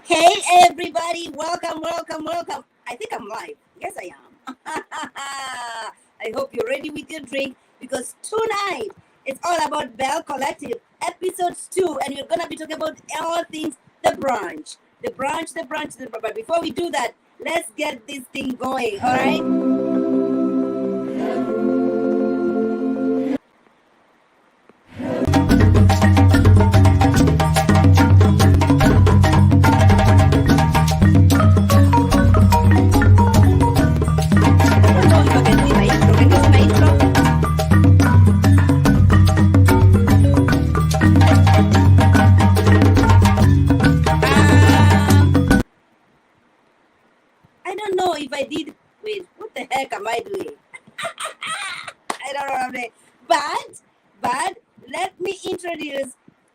Hey everybody, welcome, welcome, welcome. I think I'm live. Yes, I am. I hope you're ready with your drink because tonight it's all about Belle Collective, episodes 2, and we're gonna be talking about all things the brunch. But before we do that, let's get this thing going, all right? I don't know if I can do my intro. Can you do my intro? Um, I don't know if I did. Wait, what the heck am I doing? I don't know what I'm doing. But let me introduce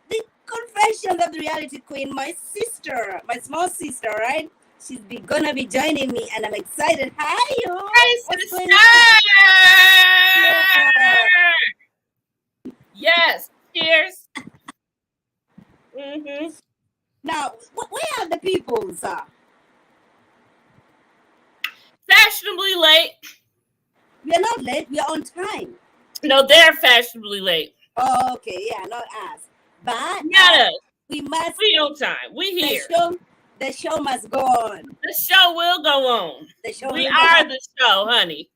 the confessions of the reality queen, my sister, my small sister, right? Gonna be joining me, and I'm excited. Hi, you. Hi, What's sister. going on? Yeah. Yes. Cheers. hmm Now, where are the people, sir? Fashionably late. We are not late. We are on time. No, they're fashionably late. Okay, yeah, not us. But Not us. we must. We on time. We The here. show, the show must go on. The show will go on. The show We will go are on. the show, honey.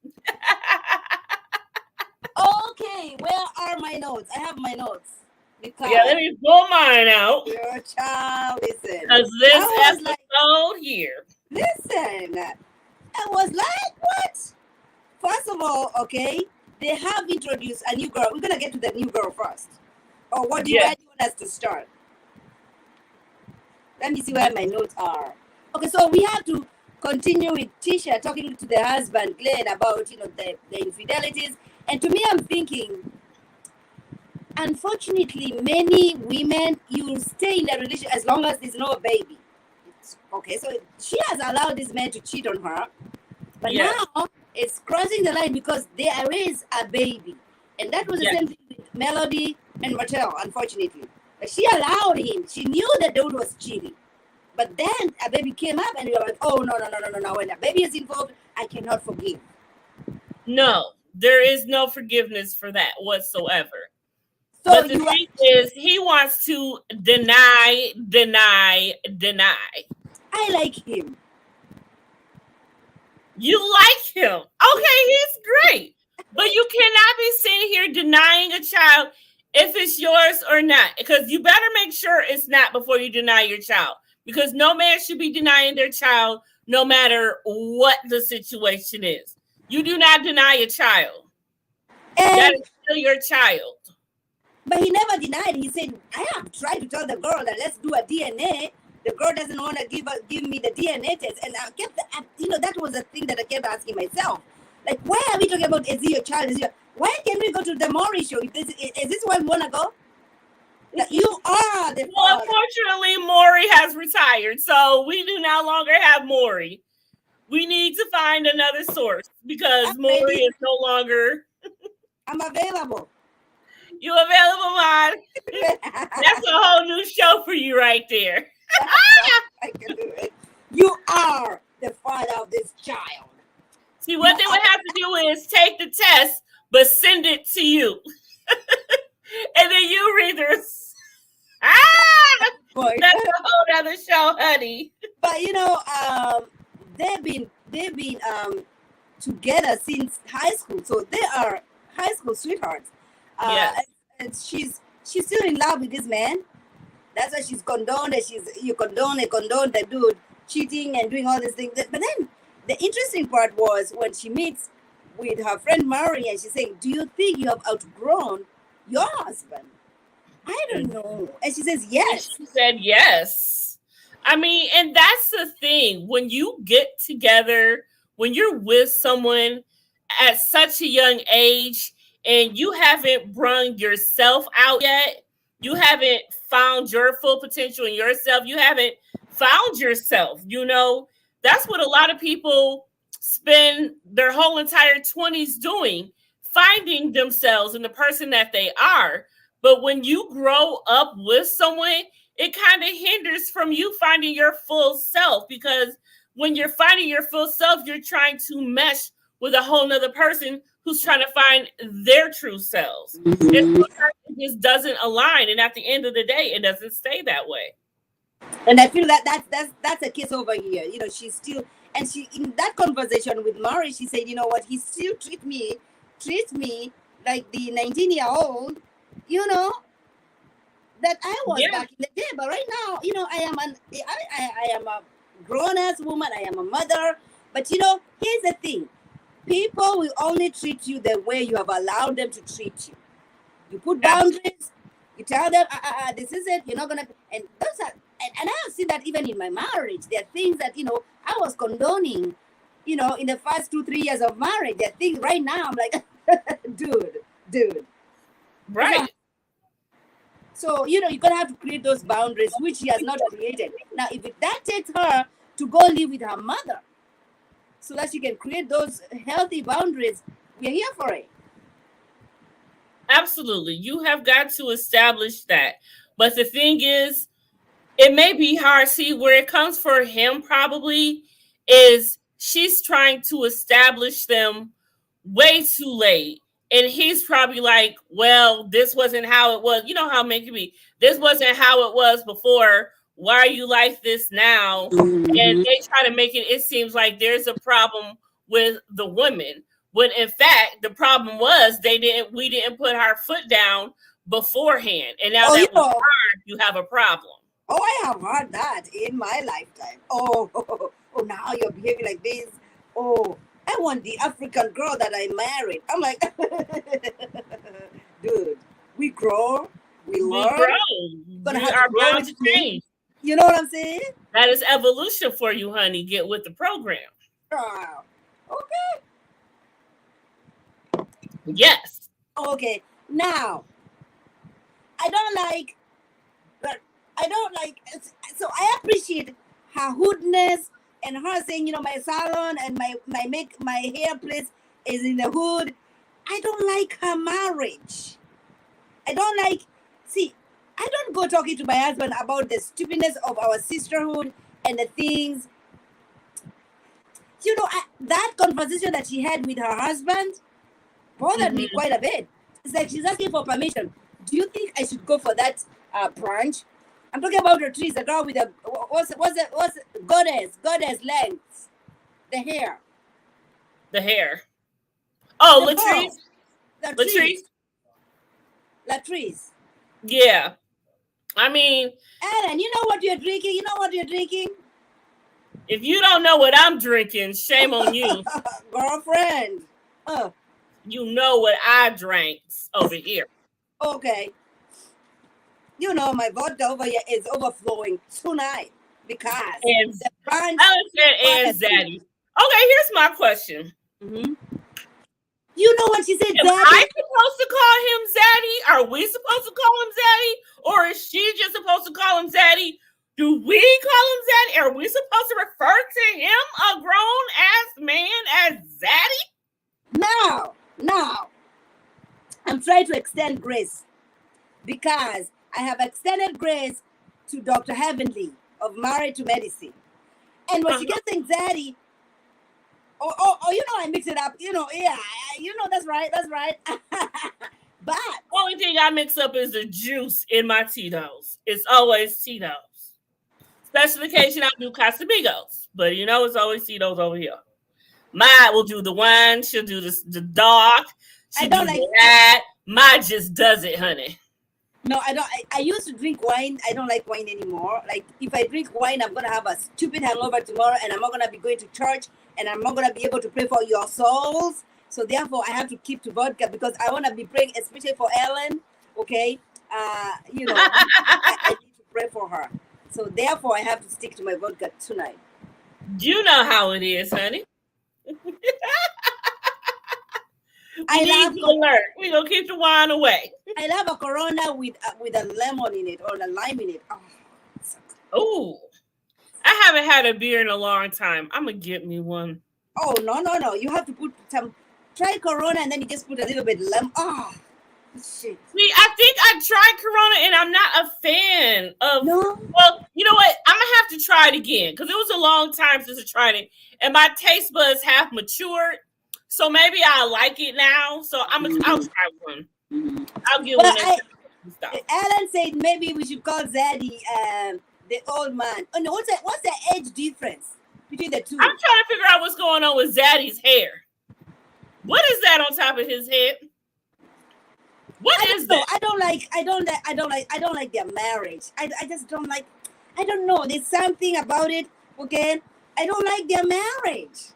Okay, where are my notes? I have my notes. Because Yeah, let me pull mine out. your child, listen. Because this I was episode here. listen. I was like, what? First of all, okay, they have introduced a new girl. We're gonna get to the new girl first. Or what do you Yeah. guys want us to start? Let me see where my notes are. Okay, so we have to continue with Tisha talking to the husband, Glenn, about the infidelities. And to me, I'm thinking, unfortunately, many women you stay in a relationship as long as there's no baby. Okay, so she has allowed this man to cheat on her, but Yeah. now it's crossing the line because they raised a baby, and that was the Yeah. same thing with Melody and Martel. Unfortunately, but she allowed him. She knew the dude was cheating, but then a baby came up, and you're like, oh no! When a baby is involved, I cannot forgive. No, there is no forgiveness for that whatsoever. So But the you, thing is, he wants to deny. I like him. You like him. Okay, he's great. But you cannot be sitting here denying a child if it's yours or not. Because you better make sure it's not before you deny your child. Because no man should be denying their child no matter what the situation is. You do not deny a child. That And is still your child. but he never denied. He said, I have tried to tell the girl that let's do a DNA. The girl doesn't want to give me the DNA test. And I kept, that was a thing that I kept asking myself. Like, why are we talking about, is he your child? Why can't we go to the Maury show? Is this where we want to go? Like, you are the Well, father. unfortunately, Maury has retired. So we do no longer have Maury. We need to find another source because I'm Maury ready. is no longer. I'm available. You available, Mod? That's a whole new show for you right there. I can do it. You are the father of this child. See, what they would have to do is take the test, but send it to you. And then you read this. Boy. That's a whole other show, honey. But they've been together since high school, so they are high school sweethearts. Yes. And she's still in love with this man. That's why she's condoned that you condone the dude cheating and doing all these things. But then the interesting part was when she meets with her friend Mary and she's saying, do you think you have outgrown your husband? I don't know. And she says, yes. She said yes. I mean, and that's the thing. When you get together, when you're with someone at such a young age and you haven't brung yourself out yet, you haven't found your full potential in yourself, you haven't found yourself, that's what a lot of people spend their whole entire 20s doing, finding themselves in the person that they are. But when you grow up with someone it kind of hinders from you finding your full self, because when you're finding your full self, you're trying to mesh with a whole nother person who's trying to find their true selves. And Mhm. sometimes it just doesn't align. And at the end of the day, it doesn't stay that way. And I feel that that's a case over here. She's still, and she, in that conversation with Murray, she said, you know what, he still treats me like the 19-year-old, you know, that I was Yeah, back in the day. But right now, I am a grown ass woman. I am a mother. But here's the thing: people will only treat you the way you have allowed them to treat you. You put absolutely. boundaries. You tell them, this is it. You're not gonna. And those are, and I have seen that even in my marriage. There are things that I was condoning. In the first 2-3 years of marriage, there are things right now I'm like, dude. It's not. Right. So you're gonna have to create those boundaries, which she has not created. Now, if that takes her to go live with her mother, so that she can create those healthy boundaries, we're here for it. Absolutely. You have got to establish that. But the thing is, it may be hard. See, where it comes for him probably is she's trying to establish them way too late. And he's probably like, well, this wasn't how it was. You know how men can be. This wasn't how it was before. Why are you like this now? And Mm-hmm. they try to make it seems like there's a problem with the women. When in fact the problem was we didn't put our foot down beforehand. And now Oh, that we are, you have a problem. I have heard that in my lifetime. Oh, oh, now you're behaving like this. Oh, I want the African girl that I married. I'm like, dude, we grow, we We learn. grow. Gonna We have to are grow bound with to things. change. You know what I'm saying? That is evolution for you, honey. Get with the program. Ah, okay, Yes. okay. Now, I don't like but I don't like. So I appreciate her hoodness and her saying, my salon and my hair place is in the hood. I don't like her marriage. I don't like. See, I don't go talking to my husband about the stupidness of our sisterhood and the things. That conversation that she had with her husband bothered me Mm-hmm. quite a bit. It's like she's asking for permission. Do you think I should go for that branch? I'm talking about the trees, the girl with the what's goddess length, the hair, The hair. Oh, the girl, Latrice. the trees, Latrice. the trees. Yeah. I mean, Ellen, you know what you're drinking? You know what you're drinking? if you don't know what I'm drinking, shame on you. Girlfriend. Oh, You know what I drank over here. okay. My vodka over here is overflowing tonight because And the branch Allison and bothered me. Zaddy. Okay, here's my question. hmm You know when she said Am I daddy? supposed to call him Zaddy? Are we supposed to call him Zaddy? Or is she just supposed to call him Zaddy? Do we call him Zaddy? Are we supposed to refer to him, a grown ass man, as Zaddy? Now, I'm trying to extend grace because I have extended grace to Dr. Heavenly of Married to Medicine. And when she Uh-huh. gets anxiety, I mix it up. Yeah, that's right. But Only thing I mix up is the juice in my Tito's. It's always Tito's. Special occasion I do Casamigos, but it's always Tito's over here. My will do the wine. She'll do the dark. I She'll don't do like. the red. My just does it, honey. No, I don't. I used to drink wine. I don't like wine anymore. Like if I drink wine, I'm gonna have a stupid hangover tomorrow, and I'm not gonna be going to church, and I'm not gonna be able to pray for your souls. So therefore, I have to keep to vodka because I want to be praying, especially for Ellen. Okay, I need to pray for her. So therefore, I have to stick to my vodka tonight. You know how it is, honey. We I need love you alert. We gonna keep the wine away. I love a Corona with a lemon in it or a lime in it. Oh, so good. Ooh, I haven't had a beer in a long time. I'm gonna get me one. Oh no! You have to put some. Try Corona and then you just put a little bit lemon. Oh, Shit. See, I think I tried Corona and I'm not a fan of. No. Well, you know what? I'm gonna have to try it again because it was a long time since I tried it, and my taste buds have matured. So maybe I like it now. So I'll Mhm. try one. Mhm. I'll get Well, one and stuff. Alan said maybe we should call Zaddy the old man. Oh no, what's the age difference between the I'm two? trying to figure out what's going on with Zaddy's hair. What is that on top of his head? What I is don't know. that? I don't like their marriage. I just don't like. I don't know. There's something about it. Okay, I don't like their marriage.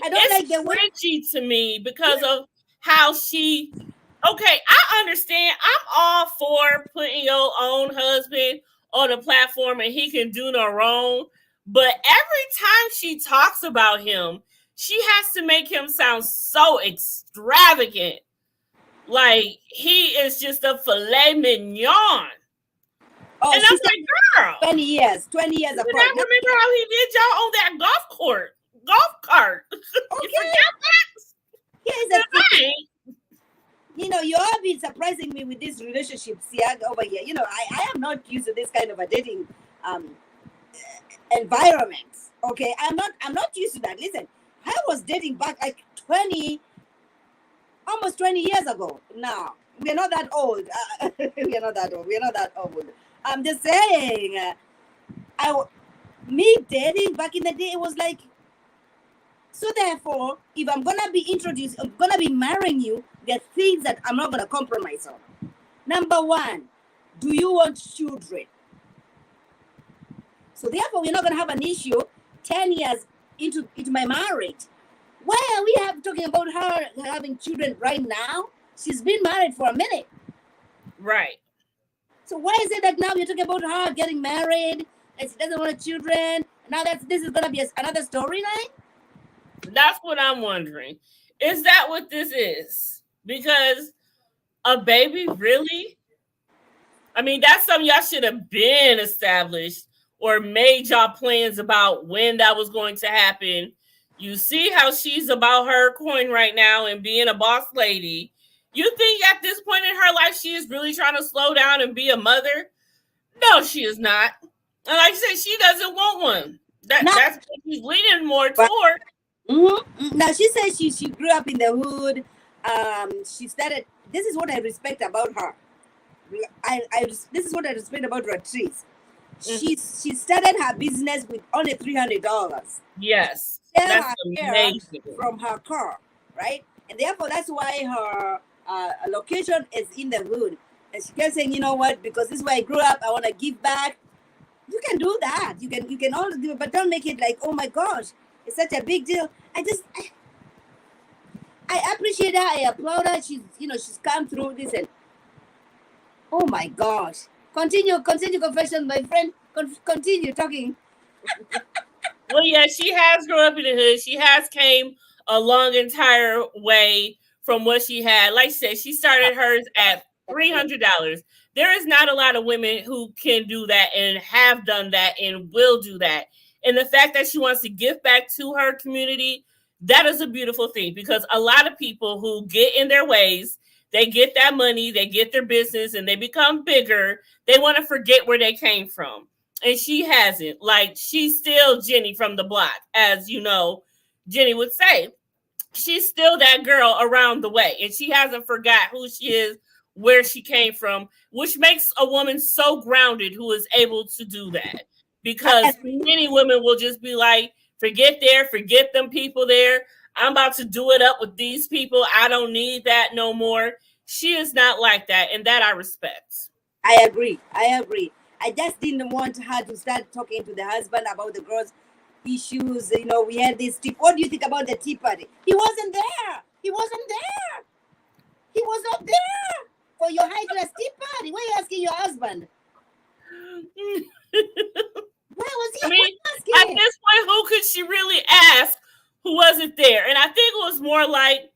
I don't like It's the way. cringy to me because of how she. Okay, I understand. I'm all for putting your own husband on a platform and he can do no wrong. But every time she talks about him, she has to make him sound so extravagant. Like he is just a filet mignon. Oh, And I'm she said like, girl, 20 years, 20 years you do apart. not remember how he did y'all on that golf cart. You Okay, forgot here's the thing. that? You have been surprising me with these relationships here over here. I am not used to this kind of a dating um environment. Okay, I'm not used to that. Listen, I was dating back like almost 20 years ago. Now we're not that old. We're not that old. We're not that old. I'm just saying. Me dating back in the day, it was like, so therefore, if I'm gonna be marrying you, there are things that I'm not gonna compromise on. Number one, do you want children? So therefore, we're not gonna have an issue 10 years into my marriage. Why are we talking about her having children right now? She's been married for a minute. Right. So why is it that now you're talking about her getting married and she doesn't want children? Now this is gonna be another storyline. That's what I'm wondering. Is that what this is? Because a baby, really? I mean, that's something y'all should have been established or made y'all plans about when that was going to happen. You see how she's about her coin right now and being a boss lady. You think at this point in her life she is really trying to slow down and be a mother? No, she is not. And like I said, she doesn't want one. Now, That's what she's leaning more toward. Now she says she grew up in the hood. She started. This is what I respect about her. This is what I respect about Ratrice. She started her business with only $300. Yes, Sell that's her hair amazing. from her car, right? And therefore, that's why her location is in the hood. And she kept saying, you know what? Because this is where I grew up. I want to give back. You can do that. You can always do it, but don't make it like, oh my gosh, it's such a big deal. I appreciate her. I applaud her. She's come through this and oh my gosh. Continue confession, my friend. Continue talking. Well, yeah, she has grown up in the hood. She has came a long entire way from what she had. Like I said, she started hers at $300. There is not a lot of women who can do that and have done that and will do that. And the fact that she wants to give back to her community, that is a beautiful thing because a lot of people who get in their ways, they get that money, they get their business, and they become bigger. They want to forget where they came from. And she hasn't. Like, she's still Jenny from the block, as you know, Jenny would say. She's still that girl around the way, and she hasn't forgot who she is, where she came from, which makes a woman so grounded who is able to do that. I Because agree. many women will just be like, forget them people there. I'm about to do it up with these people. I don't need that no more. She is not like that, and that I respect. I agree. I agree. I just didn't want her to start talking to the husband about the girls' issues. We had this tea. What do you think about the tea party? He wasn't there. He wasn't there. He was not there for your high class tea party. Why are you asking your husband? Why was he I mean, at asking? this point, who could she really ask who wasn't there? And I think it was more like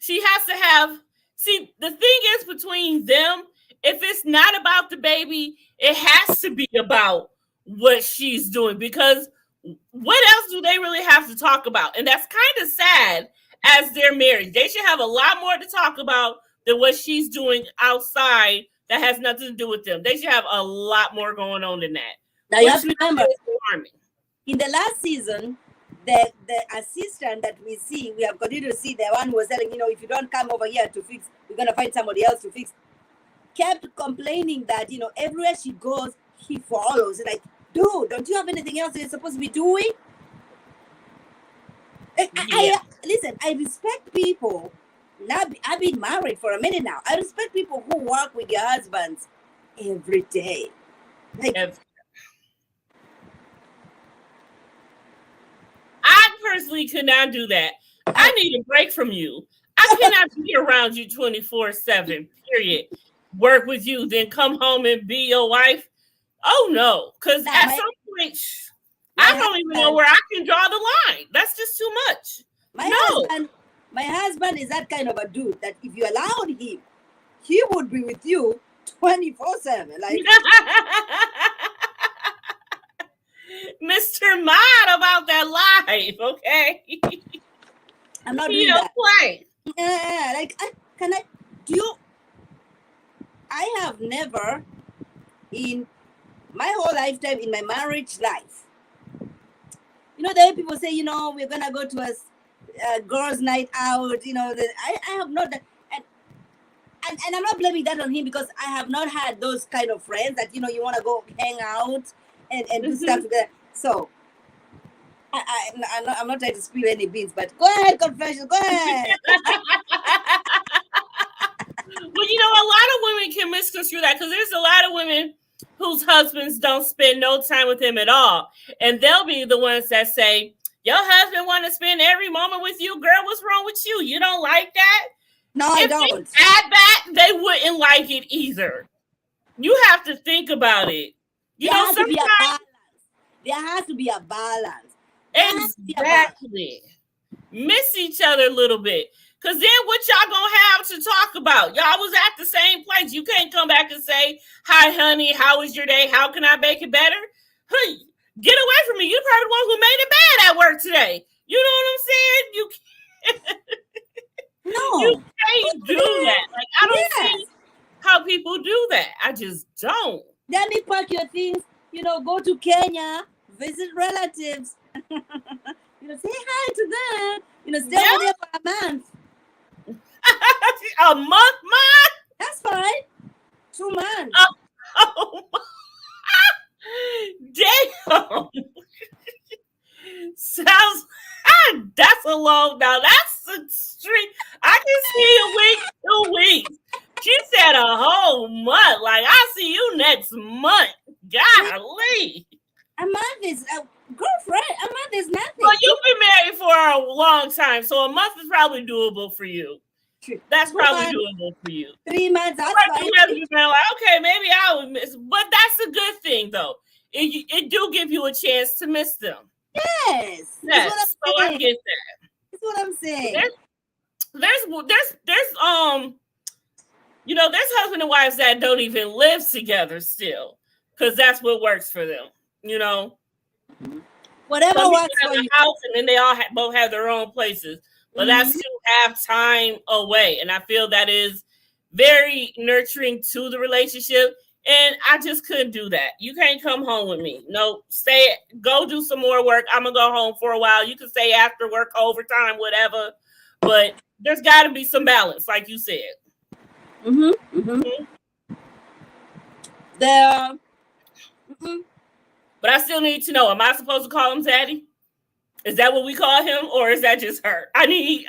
she has to have. See, the thing is between them, if it's not about the baby, it has to be about what she's doing because what else do they really have to talk about? And that's kind of sad as they're married. They should have a lot more to talk about than what she's doing outside that has nothing to do with them. They should have a lot more going on than that. Now you have to remember, alarming. In the last season, the assistant that we have continued to see, the one who was telling, if you don't come over here to fix, we're going to find somebody else to fix, kept complaining that, everywhere she goes, he follows. Like, dude, don't you have anything else you're supposed to be doing? Listen, I respect people. Now, I've been married for a minute now. I respect people who work with their husbands every day. Like, I personally could not do that. I need a break from you. I cannot be around you 24/7, period. Work with you, then come home and be your wife. Oh, no. Because at some point, I don't even know where I can draw the line. That's just too much. My husband is that kind of a dude that if you allowed him, he would be with you 24/7. Like, Mr. Mad about that life, okay? I'm not doing that. Play. I have never in my whole lifetime, in my marriage life, the way people say, we're going to go to a girls' night out, I have not done. And I'm not blaming that on him because I have not had those kind of friends that, you want to go hang out and do stuff together. So, I'm not trying to spill any beans, but go ahead, confession, go ahead. Well, a lot of women can misconstrue that because there's a lot of women whose husbands don't spend no time with them at all. And they'll be the ones that say, your husband want to spend every moment with you. Girl, what's wrong with you? You don't like that? No, I don't. If they add that, they wouldn't like it either. You have to think about it. There has to be a balance. Exactly. Miss each other a little bit. Because then what y'all going to have to talk about? Y'all was at the same place. You can't come back and say, hi, honey, how was your day? How can I make it better? Hey, get away from me. You're probably the one who made it bad at work today. You know what I'm saying? You can't, you can't do that. Like, I don't see how people do that. I just don't. Let me pack your things. Go to Kenya, visit relatives. Say hi to them. Stay over there for a month. A month? That's fine. 2 months. Damn. Sounds that's a long now. That's a street. I can see a week, 2 weeks. She said a whole month. Like, I see you next month. Golly. A month is girlfriend. A month is nothing. Well, you've been married for a long time, so a month is probably doable for you. That's probably doable for you. 3 months. That's fine. Like, okay, maybe I would miss, but that's a good thing, though. It do give you a chance to miss them. Yes. Yes. So I get that. That's what I'm saying. There's husband and wives that don't even live together still, because that's what works for them. Whatever works for you. House, and then they all both have their own places. But that's still have time away. And I feel that is very nurturing to the relationship. And I just couldn't do that. You can't come home with me. No, go do some more work. I'm going to go home for a while. You can stay after work, overtime, whatever. But there's got to be some balance, like you said. But I still need to know, am I supposed to call him Zaddy? Is that what we call him, or is that just her? I need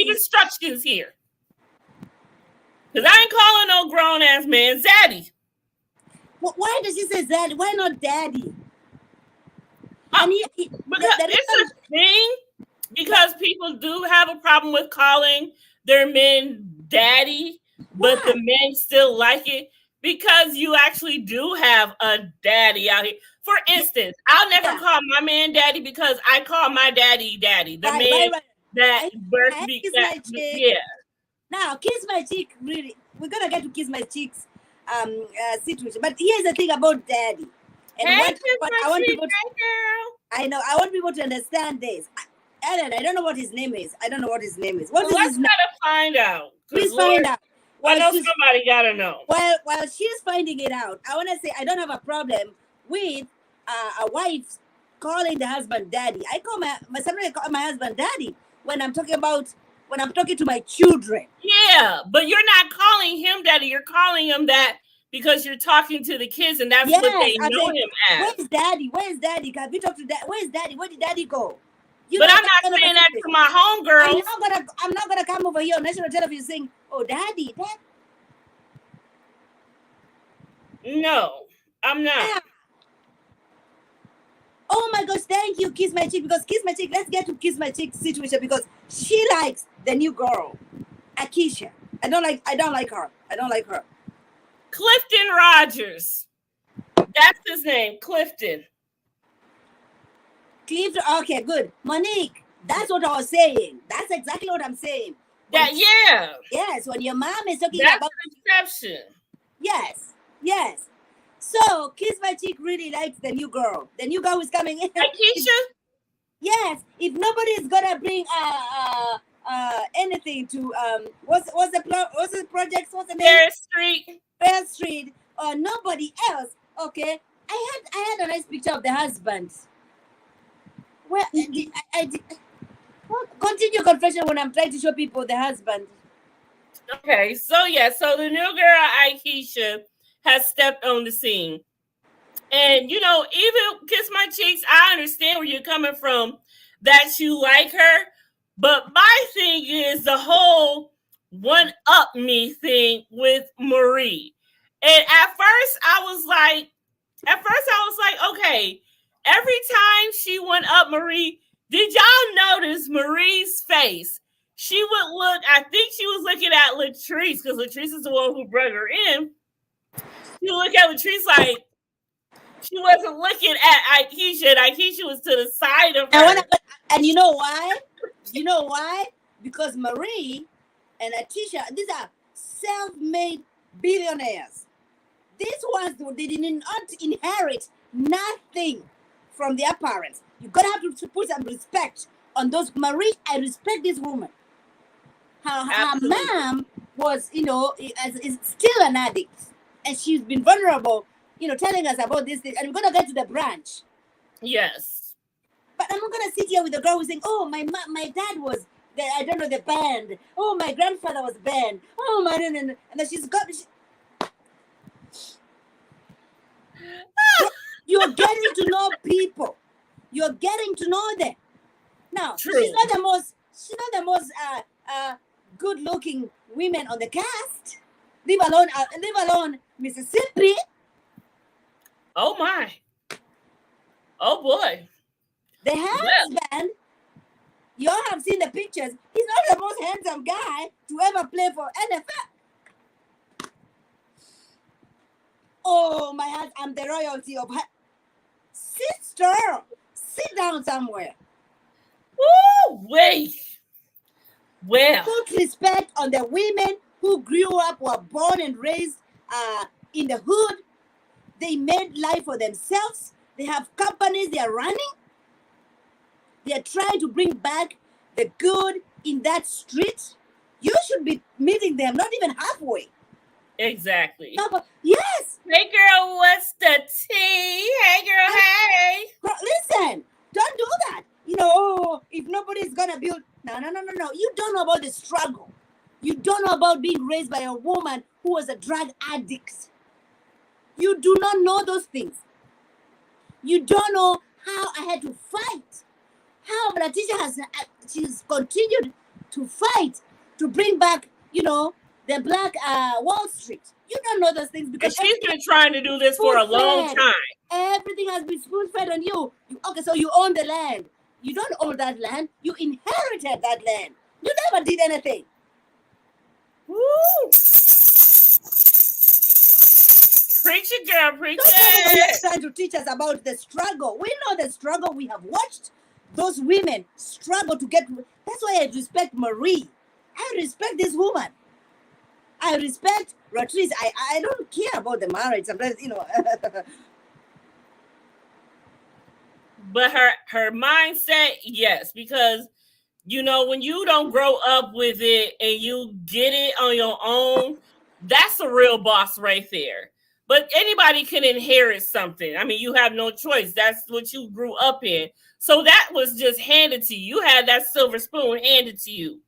instructions here. Because I ain't calling no grown-ass man Zaddy. Well, why does she say Zaddy? Why not Daddy? Because it's a thing. Because people do have a problem with calling their men daddy, but the men still like it. Because you actually do have a daddy out here. For instance, I'll never call my man daddy because I call my daddy daddy. The man that birthed me. Yeah. Now, kiss my cheek, really. We're going to get to kiss my cheeks situation. But here's the thing about daddy. And I want people to understand this. Ellen, I don't know what his name is. I don't know what his name is. Well, What is let's his name? try to find out. Please Lord, find out. I While know she's somebody gotta know. while she's finding it out, I want to say I don't have a problem with a wife calling the husband daddy. I call sometimes I call my husband daddy when I'm talking to my children. Yeah, but you're not calling him daddy. You're calling him that because you're talking to the kids, and that's what Yes, they I'm know saying, him as. where's daddy? Where's daddy? Have you talked to dad? Where's daddy? Where did daddy go? You But know I'm that not kind of a saying that to situation. my homegirls. I'm not gonna come over here on national television saying, "Oh, daddy, dad." No, I'm not. Yeah. Oh my gosh, thank you, Kiss My Chick. Because Kiss My Chick, let's get to Kiss My Chick situation because she likes the new girl, Akisha. I don't like her. I don't like her. Clifton Rogers. That's his name, Clifton. Clifton, okay, good. Monique, that's what I was saying. That's exactly what I'm saying. That yeah. Yes, when your mom is talking That's about an exception. yes, yes. So Kiss My Chick really likes the new girl. The new girl is coming in. Akeisha? Yes, if nobody's gonna bring anything to what's the project? What's the name? Paris Street. Fair Street or nobody else. Okay, I had a nice picture of the husband. Well, I did. Continue confession when I'm trying to show people the husband. Okay, so yeah, so the new girl Akeisha has stepped on the scene. And you know, even Kiss My Cheeks, I understand where you're coming from that you like her. But my thing is the whole one up me thing with Marie. And at first I was like, okay, every time she went up Marie, did y'all notice Marie's face? She would look, I think she was looking at Latrice, because Latrice is the one who brought her in. She would look at Latrice like she wasn't looking at Akeisha, and Akeisha was to the side of her. And you know why? You know why? Because Marie and Atisha, these are self-made billionaires. These ones, they did not inherit nothing from their parents. You gotta have to put some respect on those. Marie, I respect this woman. Her mom was, is still an addict, and she's been vulnerable, telling us about this thing. And we're gonna get to the branch. Yes. But I'm not gonna sit here with a girl who's saying, "Oh, my dad was the band. Oh, my grandfather was band. Oh, my and then she's got. You're getting to know people. You're getting to know them. Now, True. she's not the most good-looking women on the cast. Leave alone Mississippi. Oh my. Oh boy. The husband, you all have seen the pictures. He's not the most handsome guy to ever play for NFL. Oh my God, I'm the royalty of her. Sister, sit down somewhere. Woo, wait. Well. Put respect on the women who grew up, were born and raised in the hood. They made life for themselves. They have companies they are running. They are trying to bring back the good in that street. You should be meeting them, not even halfway. Exactly. No, but yes. Hey girl, what's the tea? Hey girl, hey. Listen, don't do that. If nobody's gonna build. No. You don't know about the struggle. You don't know about being raised by a woman who was a drug addict. You do not know those things. You don't know how I had to fight. How Letitia she's continued to fight to bring back, the Black Wall Street. You don't know those things because she's been trying to do this for a long time. Everything has been spoon-fed on you. Okay, so you own the land. You don't own that land. You inherited that land. You never did anything. Woo! Preach it, girl. Preach it. Trying to teach us about the struggle. We know the struggle. We have watched those women struggle to get. That's why I respect Marie. I respect this woman. I respect Latrice. I don't care about the marriage. Sometimes, But her mindset, yes, because You know, when you don't grow up with it and you get it on your own, that's a real boss right there. But anybody can inherit something. I mean, you have no choice. That's what you grew up in. So that was just handed to you. You had that silver spoon handed to you.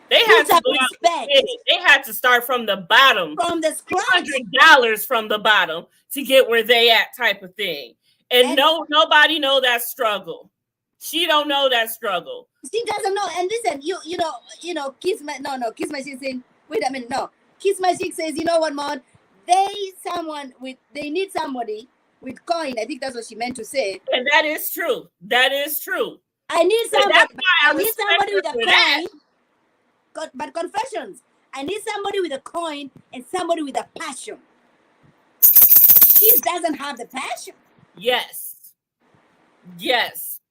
They had Put to some go out and get respect it. They had to start from the bottom, from the scratch. $600 from the bottom to get where they at, type of thing. And And nobody know that struggle. She don't know that struggle. she doesn't know. And listen, Kiss my Kiss my Chick saying, wait a minute, no. Kiss my Chick says, you know what, Maud? They need somebody with coin. I think that's what she meant to say. And that is true. That is true. I need And somebody. that's why I I need respect somebody her with a for that. coin. But confessions. I need somebody with a coin and somebody with a passion. She doesn't have the passion. Yes. Yes.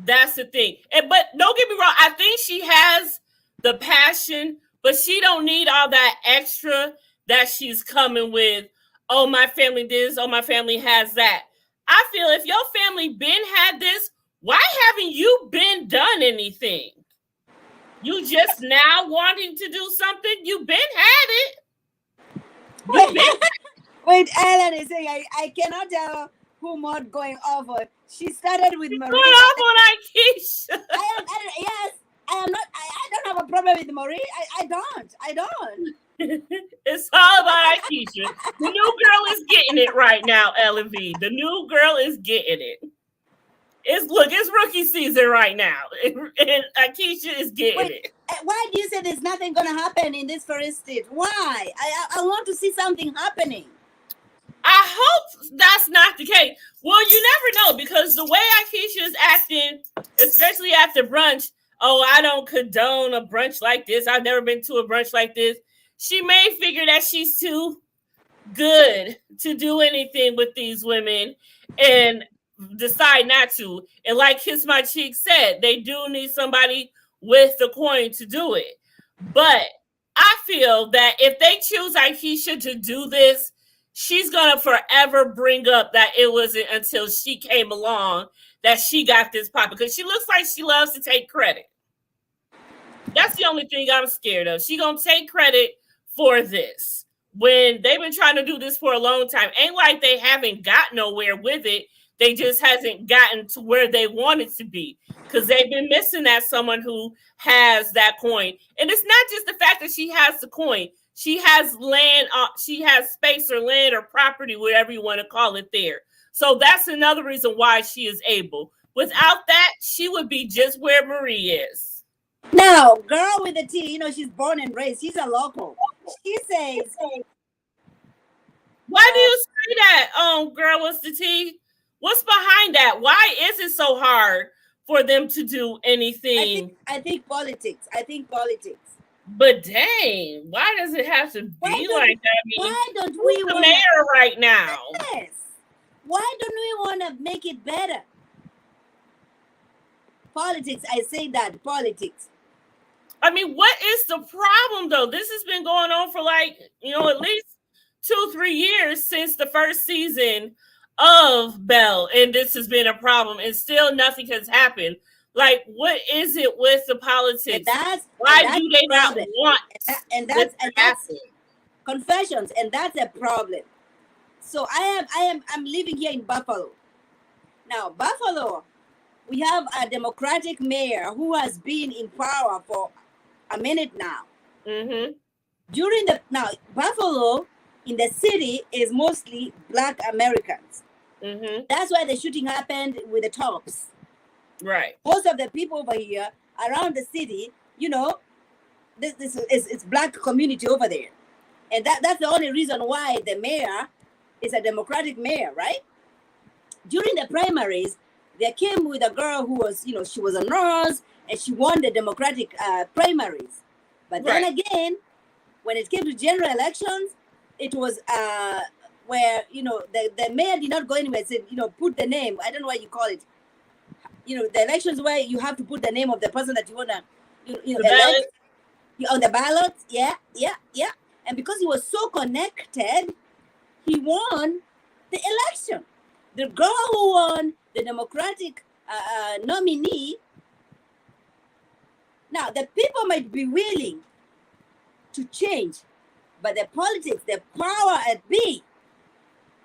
That's the thing. But don't get me wrong. I think she has the passion, but she don't need all that extra that she's coming with. Oh, my family this. Oh, my family has that. I feel if your family been had this, why haven't you been done anything? You just now wanting to do something? You been had it. You been Wait, Ellen is saying I cannot tell who Maud going over. She started with Marie. going off on Akeisha. Yes, I am not. I don't have a problem with Marie. I don't. It's all about Akeisha. The new girl is getting it right now, Ellen V. The new girl is getting it. It's rookie season right now, and Akeisha is getting it. Why do you say there's nothing gonna happen in this first stage? Why? I want to see something happening. I hope that's not the case. Well, you never know, because the way Akeisha is acting, especially after brunch, oh, I don't condone a brunch like this. I've never been to a brunch like this. She may figure that she's too good to do anything with these women and decide not to. And like Kiss My Cheek said, they do need somebody with the coin to do it. But I feel that if they choose Akeisha to do this, she's gonna forever bring up that it wasn't until she came along that she got this pop, because she looks like she loves to take credit. That's the only thing I'm scared of. She gonna take credit for this when they've been trying to do this for a long time. Ain't like they haven't got nowhere with it. They just hasn't gotten to where they wanted to be, because they've been missing that someone who has that coin. And it's not just the fact that she has the coin. She has land, she has space or land or property, whatever you want to call it there. So that's another reason why she is able. Without that, she would be just where Marie is. Now, girl with the T, she's born and raised. She's a local. She says, why do you say that, girl, what's the T? What's behind that? Why is it so hard for them to do anything? I think politics. But dang, why does it have to be like that? I mean, why don't we the mayor right now? Yes. Why don't we want to make it better? Politics. I say that politics. I mean, what is the problem though? This has been going on for at least 2-3 years since the first season of Belle, and this has been a problem, and still nothing has happened. Like, what is it with the politics? Why do they not want? And that's confessions, and that's a problem. So I'm living here in Buffalo. Now, Buffalo, we have a Democratic mayor who has been in power for a minute now. Mm-hmm. Now, Buffalo in the city is mostly Black Americans. Mm-hmm. That's why the shooting happened with the Tops. Right. Most of the people over here around the city, this is Black community over there. And that's the only reason why the mayor is a Democratic mayor, right? During the primaries, they came with a girl who was, she was a nurse, and she won the Democratic primaries. But then again, when it came to general elections, it was where, the mayor did not go anywhere, said, put the name. I don't know what you call it. The elections where you have to put the name of the person that you want to, elect on the ballot. Yeah. And because he was so connected, he won the election. The girl who won, the Democratic nominee, Now, the people might be willing to change, but the politics, the power at B,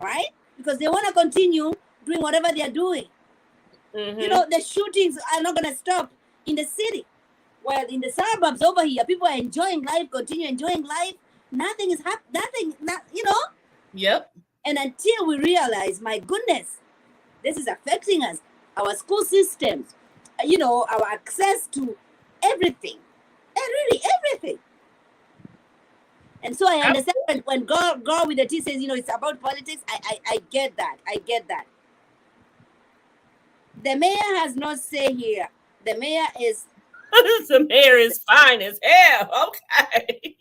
right? Because they want to continue doing whatever they are doing. Mm-hmm. The shootings are not going to stop in the city. Well, in the suburbs over here, people are enjoying life, continue enjoying life. Nothing is happening. Nothing. Yep. And until we realize, my goodness, this is affecting us, our school systems, our access to everything, and really everything. And so I understand when God with the T says, it's about politics. I get that. I get that. The mayor has no say here. The mayor is the mayor is fine as hell. Okay.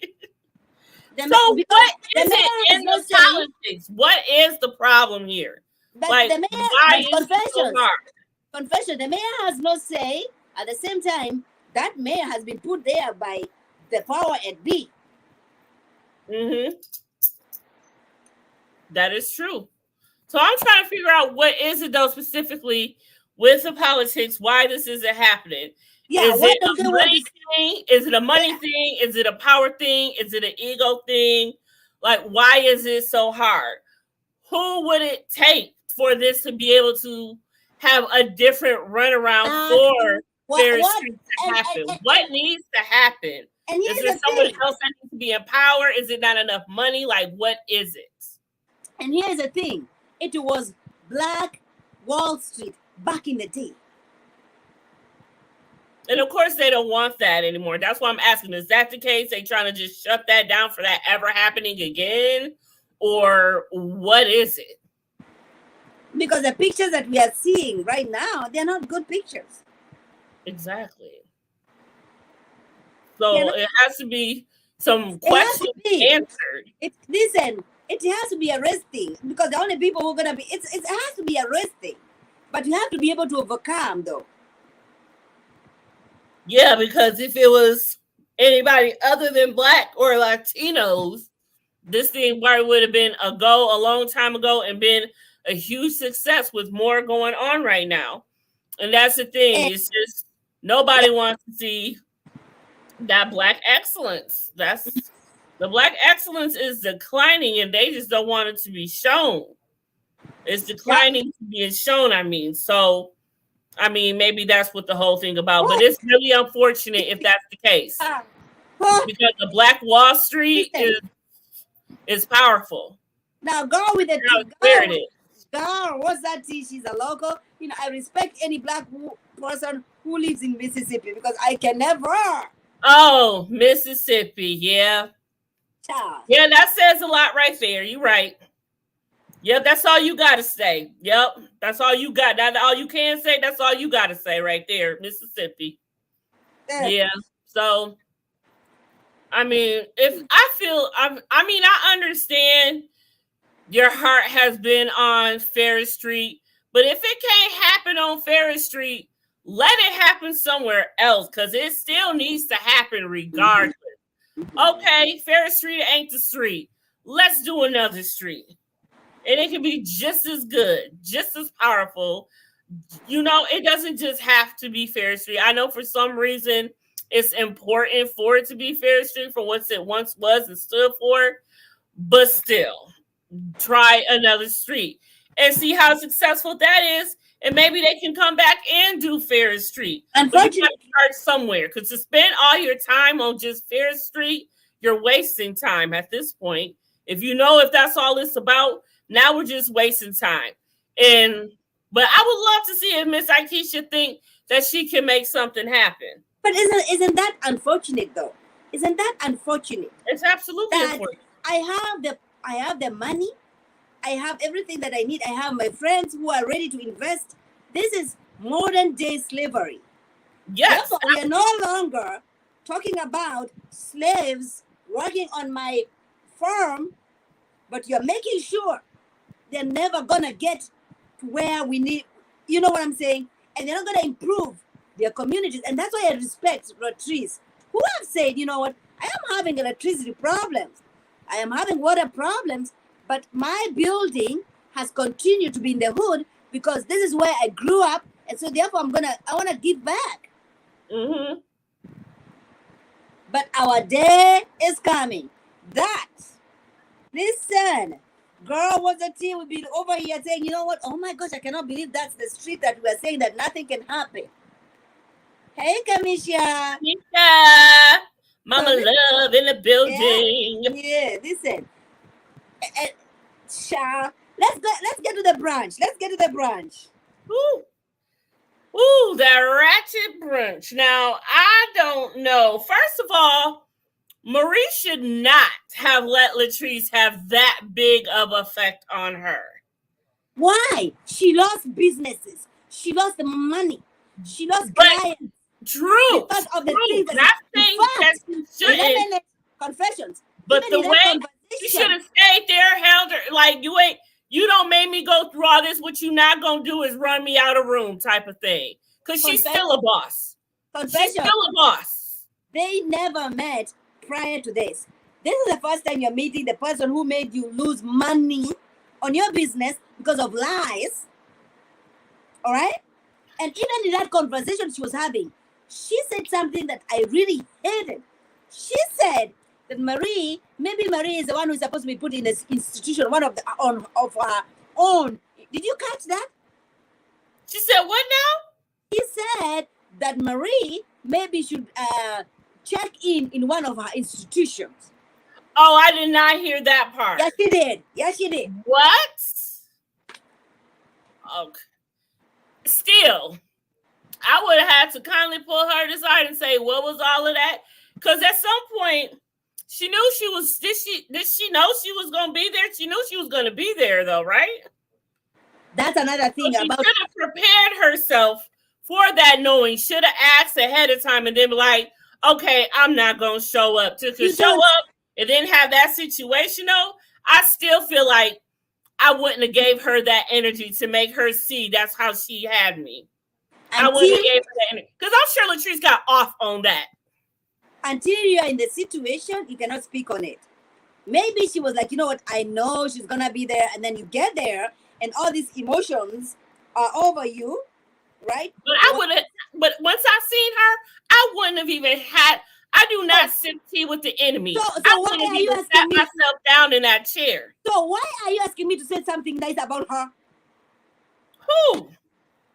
So what is it in the politics? What is the problem here? But like, the mayor, why is it so hard? Confession. The mayor has no say. At the same time, that mayor has been put there by the power at B. Mm-hmm. That is true. So I'm trying to figure out what is it though specifically with the politics, why this isn't happening. Yeah, is it a money thing? Is it a money thing? Is it a power thing? Is it an ego thing? Like, why is it so hard? Who would it take for this to be able to have a different runaround for Ferris Street to happen? What needs to happen? Is there someone else that needs to be in power? Is it not enough money? Like, what is it? And here's the thing. It was Black Wall Street back in the day. And of course, they don't want that anymore. That's why I'm asking, is that the case? They trying to just shut that down for that ever happening again? Or what is it? Because the pictures that we are seeing right now, they're not good pictures. Exactly. So it has to be some questions answered. Listen, it has to be arresting because the only people who are going to be, it has to be arresting. But you have to be able to overcome, though. Yeah, because if it was anybody other than Black or Latinos, this thing probably would have been a long time ago and been a huge success with more going on right now. And that's the thing. It's just nobody wants to see that Black excellence. The Black excellence is declining and they just don't want it to be shown. It's declining to be shown, So, maybe that's what the whole thing about. But it's really unfortunate if that's the case. Because the Black Wall Street is powerful. Now go with it. Girl, what's that? She's a local. I respect any Black person who lives in Mississippi because I can never. Oh, Mississippi, yeah. Child. Yeah, that says a lot right there. You're right. Yep, that's all you got to say. Yep, that's all you got. That's all you can say. That's all you got to say right there, Mississippi. Yeah. So, I understand your heart has been on Ferris Street, but if it can't happen on Ferris Street, let it happen somewhere else because it still needs to happen regardless. Okay, Ferris Street ain't the street. Let's do another street. And it can be just as good, just as powerful. It doesn't just have to be Ferris Street. I know for some reason it's important for it to be Ferris Street for what it once was and stood for. But still, try another street and see how successful that is. And maybe they can come back and do Ferris Street. Unfortunately, you got to start somewhere. Because to spend all your time on just Ferris Street, you're wasting time at this point. If that's all it's about, now we're just wasting time. But I would love to see if Miss Aikisha think that she can make something happen. But isn't that unfortunate though? Isn't that unfortunate? It's absolutely unfortunate. I have the money. I have everything that I need. I have my friends who are ready to invest. This is modern day slavery. Yes. Therefore, we are no longer talking about slaves working on my farm, but you're making sure they're never going to get to where we need, you know what I'm saying? And they're not going to improve their communities. And that's why I respect Latrice, who have said, you know what, I am having electricity problems. I am having water problems, but my building has continued to be in the hood because this is where I grew up. And so therefore I want to give back. Mm-hmm. But our day is coming. That, listen, girl, what's the team will be over here saying, you know what? Oh my gosh, I cannot believe that's the street that we are saying that nothing can happen. Hey, Kamisha. Nisha, Mama So, Love in the yeah, building. yeah, listen. Eh, Sha, let's get to the branch. Let's get to the branch. Ooh, ooh, that ratchet brunch. Now, I don't know. First of all, Marie should not have let Latrice have that big of effect on her. Why? She lost businesses. She lost money. She lost But clients true, because of the true. things that Not she. In saying that fact, she in that shouldn't, minute, confessions, but even the in that way she should conversation, have stayed there, held her like you don't make me go through all this. What you not gonna do is run me out of room, type of thing. Because she's confession, still a boss. She's confession, still a boss. they never met prior to this. This is the first time you're meeting the person who made you lose money on your business because of lies. All right? And even in that conversation she was having, she said something that I really hated. She said that maybe Marie is the one who's supposed to be put in this institution, one of the on of her own. Did you catch that? She said, "What now?" He said that Marie maybe should check in one of her institutions. Oh, I did not hear that part. Yes, she did. Yes, she did. What? Okay. Still, I would have had to kindly pull her aside and say, "What was all of that?" Because at some point, she knew she was. Did she know she was going to be there? She knew she was going to be there, though, right? That's another thing So she about should have prepared herself for that, knowing. Should have asked ahead of time and then be like, "Okay, I'm not going to show up." To you show don't up and then have that situation, though, I still feel like I wouldn't have gave her that energy to make her see that's how she had me. I wouldn't until have gave her that energy because I'm sure Latrice got off on that. you are in the situation, you cannot speak on it. Maybe she was like, you know what, I know she's gonna be there, and then you get there and all these emotions are over you, right? But I would have. But once I seen her, I wouldn't have even had. I do So, not sip tea with the enemy. so I why wouldn't have are you even sat asking me? myself down in that chair. So why are you asking me to say something nice about her? Who?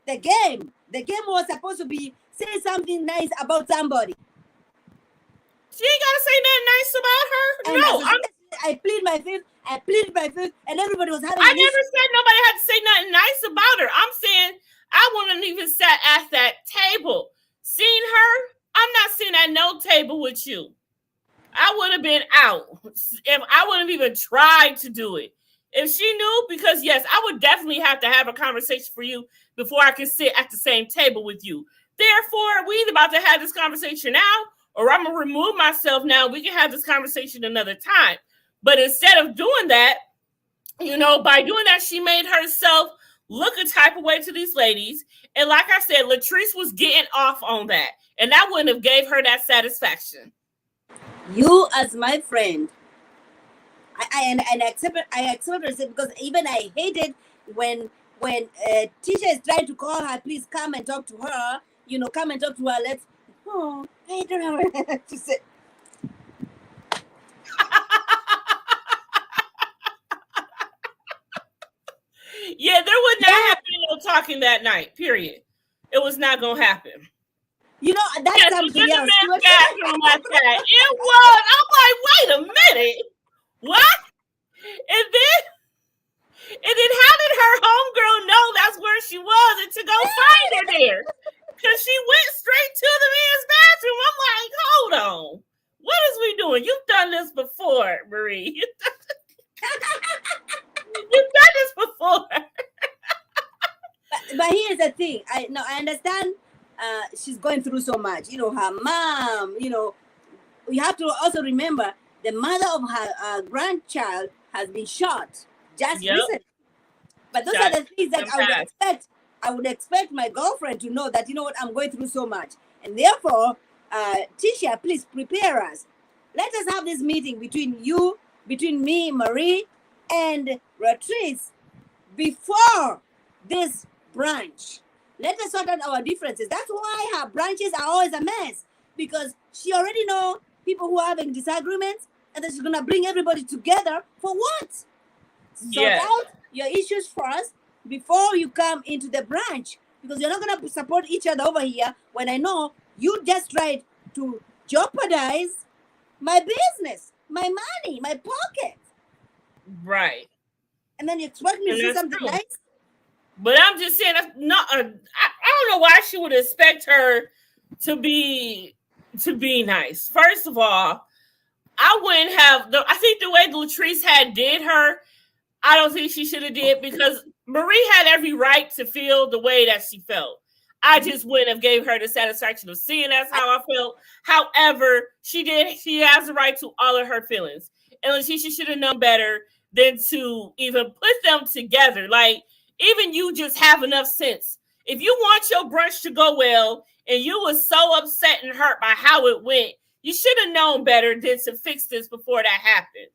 The game was supposed to be say something nice about somebody. She ain't gotta say nothing nice about her. And as No, I said, I plead my fifth, and everybody was having I an issue. never said nobody had to say nothing nice about her. I'm saying I wouldn't even sat at that table. Seen her, I'm not sitting at no table with you. I would have been out if I wouldn't have even tried to do it. If she knew, because yes, I would definitely have to have a conversation for you before I can sit at the same table with you. Therefore, we either about to have this conversation now, or I'm gonna remove myself now. We can have this conversation another time. But instead of doing that, by doing that, she made herself look a type of way to these ladies. And like I said, Latrice was getting off on that. And that wouldn't have gave her that satisfaction. You as my friend, and I accept it because even I hated when teacher is trying to call her, please come and talk to her. Come and talk to her. Let's. Oh, I don't know. She said, Yeah, there would not yeah, have been no talking that night, period. It was not going to happen. that's Yes, it was in something the else. men's bathroom like that. It was. I'm like, wait a minute. What? And then how did her homegirl know that's where she was and to go find her there? Because she went straight to the men's bathroom. I'm like, hold on. What is we doing? You've done this before, Marie. You've done this before. But here's the thing. I understand. She's going through so much. Her mom. You have to also remember the mother of her grandchild has been shot just Yep. recently. But those are the things that I would expect. I would expect my girlfriend to know that I'm going through so much, and therefore, Tisha, please prepare us. Let us have this meeting between me, Marie, and Latrice before this branch. Let us sort out our differences. That's why her branches are always a mess, because she already know people who are having disagreements, and then she's gonna bring everybody together for what? Sort Yes. out your issues first before you come into the branch, because you're not gonna support each other over here when I know you just tried to jeopardize my business, my money, my pocket, Right. and then you expect me to And say that's something true. nice. But I'm just saying, I don't know why she would expect her to be nice. First of all, I wouldn't have. I think the way Latrice had did her, I don't think she should have did, because Marie had every right to feel the way that she felt. I just wouldn't have gave her the satisfaction of seeing that's how I felt. However, she did. She has the right to all of her feelings, and Letitia should have known better than to even put them together. Like, even you just have enough sense. If you want your brunch to go well, and you was so upset and hurt by how it went, you should have known better than to fix this before that happened.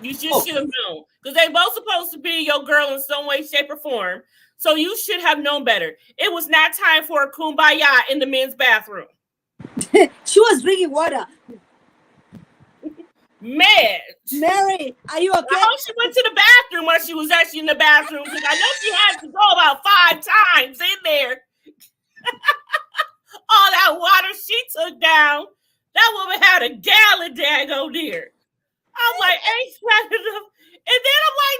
You just should have known, because they both supposed to be your girl in some way, shape, or form. So you should have known better. It was not time for a kumbaya in the men's bathroom. She was drinking water. Man, Mary, are you okay? I hope she went to the bathroom while she was actually in the bathroom, because I know she had to go about 5 times in there. All that water she took down, that woman had a gallon daggone there. I'm like, ain't that enough? And then I'm like,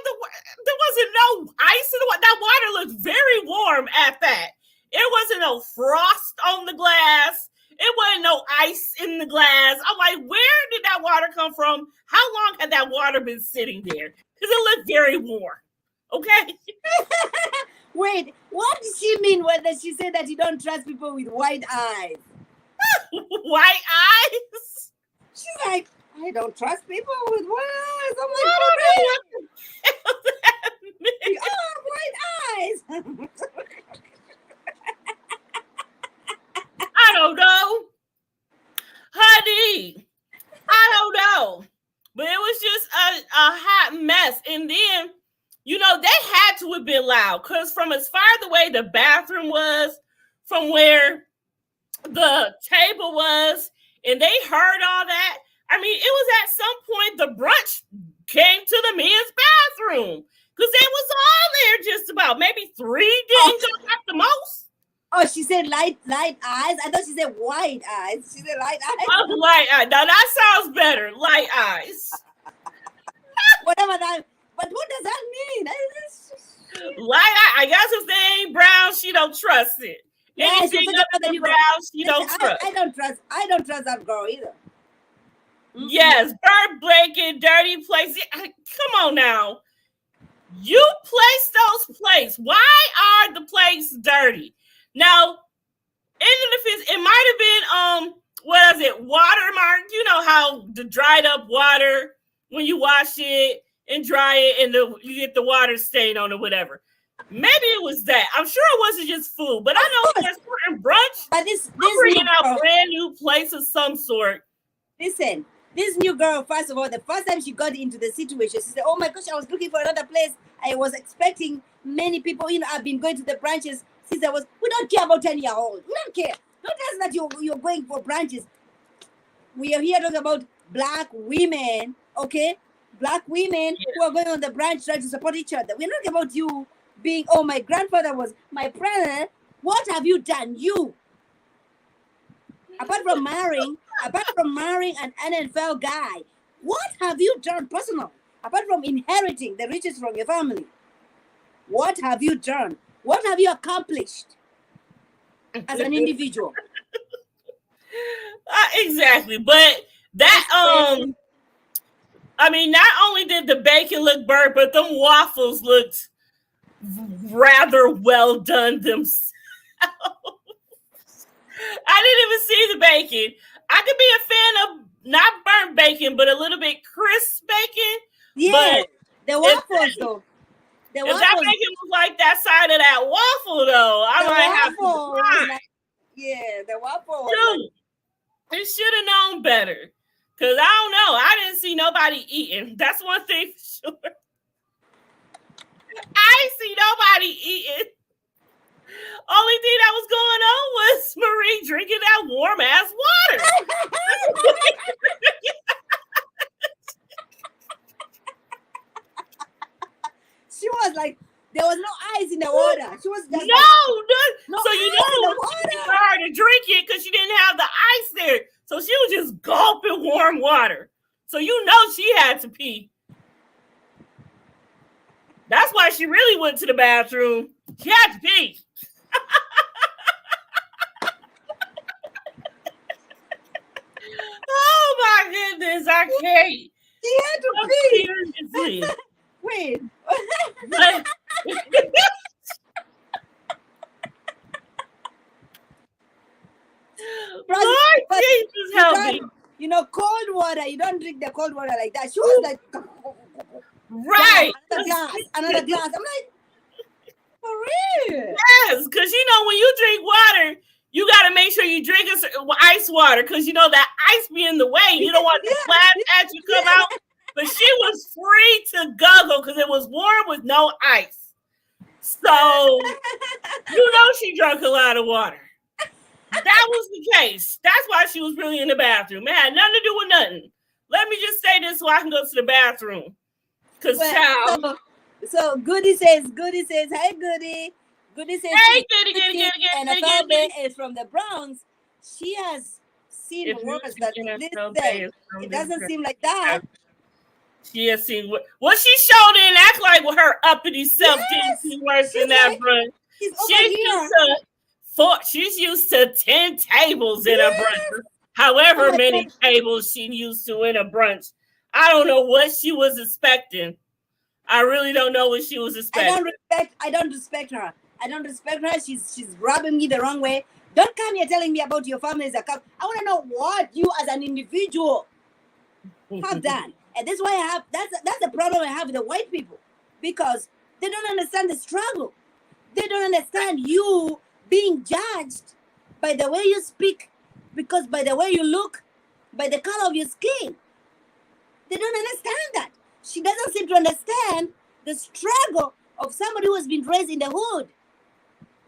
there wasn't no ice in the water. That water looked very warm at that. It wasn't no frost on the glass. It wasn't no ice in the glass. I'm like, where did that water come from? How long had that water been sitting there? Because it looked very warm. Okay? Wait, what did she mean when she said that you don't trust people with white eyes? White eyes? She's like, I don't trust people with white eyes. I'm like, I don't know what that meant. oh, white eyes. I don't know. Honey, I don't know. But it was just a hot mess. And then, you know, they had to have been loud, because from as far away the bathroom was from where the table was, and they heard all that. I mean, it was at some point the brunch came to the men's bathroom, because it was all there just about. Maybe 3 didn't go at the most. Oh, she said light eyes. I thought she said white eyes. She said light eyes. Oh, light eyes. Now that sounds better. Light eyes. Whatever that. But what does that mean? Light eye. I guess if they ain't brown, she don't trust it. Anything other than brown, she don't trust. I don't trust that girl either. Mm-hmm. Yes, burnt blanket, dirty plates. Come on now. You place those plates. Why are the plates dirty? Now, in the defense, it might have been what is it, watermark? You know how the dried up water, when you wash it and dry it, and you get the water stain on it, whatever. Maybe it was that. I'm sure it wasn't just food, but I know there's certain brunch. But this bringing out brand new plates of some sort. Listen, this new girl, first of all, the first time she got into the situation, she said, "Oh my gosh, I was looking for another place. I was expecting many people. You know, I've been going to the branches since I was. We don't care about 10-year-olds. We don't care. Don't tell us that you're going for branches. We are here talking about black women, okay? Black women who are going on the branch trying to support each other. We're not talking about you being, oh, my grandfather was my brother. What have you done, you? Apart from marrying an NFL guy, what have you done personal? Apart from inheriting the riches from your family, what have you done? What have you accomplished as an individual? Exactly, but that I mean, not only did the bacon look burnt, but them waffles looked rather well done themselves. I didn't even see the bacon. I could be a fan of not burnt bacon, but a little bit crisp bacon. Yeah, the waffles though. If that bacon was like that side of that waffle though, I might have to try. Yeah, the waffle. Dude, they should have known better. Because I don't know. I didn't see nobody eating. That's one thing for sure. I ain't see nobody eating. Only thing that was going on was Marie drinking that warm ass water. water. She was just like, no. no So you ice in know the it was easy for water. her to drink it because she didn't have the ice there. So she was just gulping warm water. So you know she had to pee. That's why she really went to the bathroom. She had to pee. Oh my goodness, I can't. She had to No, pee. seriously. Wait. But Lord But Jesus, you help me. don't, cold water. You don't drink the cold water like that. She was like, down, Right. another glass, another glass. I'm like, for real? Yes, because when you drink water, you got to make sure you drink ice water because that ice be in the way. You don't want the splash as you come out. But she was free to guggle because it was warm with no ice. So, she drank a lot of water. That was the case. That's why she was really in the bathroom. It had nothing to do with nothing. Let me just say this so I can go to the bathroom. Because, child. So Goody says, hey, Goody. Goody says, hey, Goody. And Afelbe is from the Bronx. She has seen worse than this thing. It doesn't seem like that. She has seen what she showed didn't act like with her uppity self didn't see worse than that brunch. She's used to 10 tables in a brunch. However many tables she used to in a brunch. I don't know what she was expecting. I really don't know what she was expecting. I don't respect her. I don't respect her. She's rubbing me the wrong way. Don't come here telling me about your family's account. I want to know what you as an individual have done. And that's why that's the problem I have with the white people. Because they don't understand the struggle. They don't understand you being judged by the way you speak, because by the way you look, by the color of your skin. They don't understand that. She doesn't seem to understand the struggle of somebody who has been raised in the hood.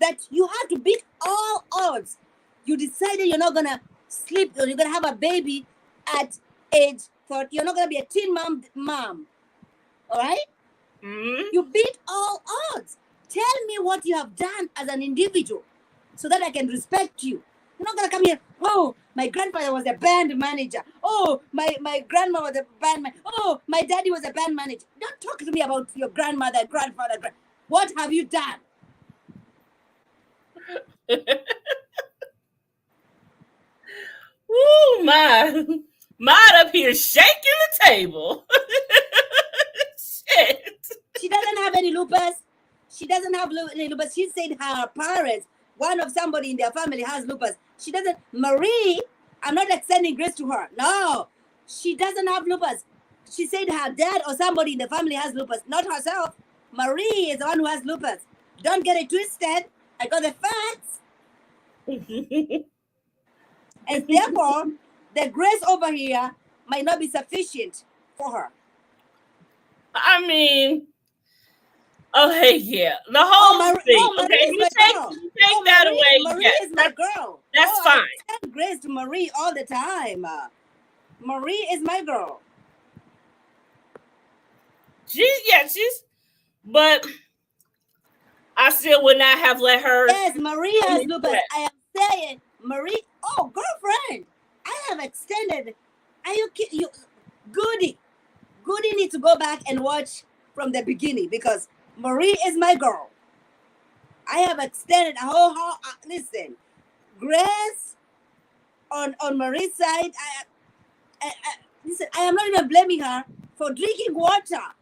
That you have to beat all odds. You decided you're not gonna sleep or you're gonna have a baby at age 30. You're not gonna be a teen mom. All right? Mm-hmm. You beat all odds. Tell me what you have done as an individual so that I can respect you. You're not gonna come here, oh, my grandfather was a band manager. Oh, my grandma was a band manager. Oh, my daddy was a band manager. Don't talk to me about your grandmother, grandfather. What have you done? Ooh, my up here shaking the table. Shit. She doesn't have any lupus. She doesn't have any lupus. She said her parents, one of somebody in their family has lupus. She doesn't. Marie, I'm not extending grace to her. No, she doesn't have lupus. She said her dad or somebody in the family has lupus, not herself. Marie is the one who has lupus. Don't get it twisted. I got the facts. And therefore, the grace over here might not be sufficient for her. I mean, okay, yeah. The whole thing. Okay, you take that Marie, away. Marie yes, is my girl. That's fine. I send grace to Marie all the time. Marie is my girl. But I still would not have let her. Yes, Marie has lupus. I am saying, Marie, oh, girlfriend, I have extended. Are you kidding? Goody needs to go back and watch from the beginning because Marie is my girl. I have extended a whole listen, grace on Marie's side. Listen, I am not even blaming her for drinking water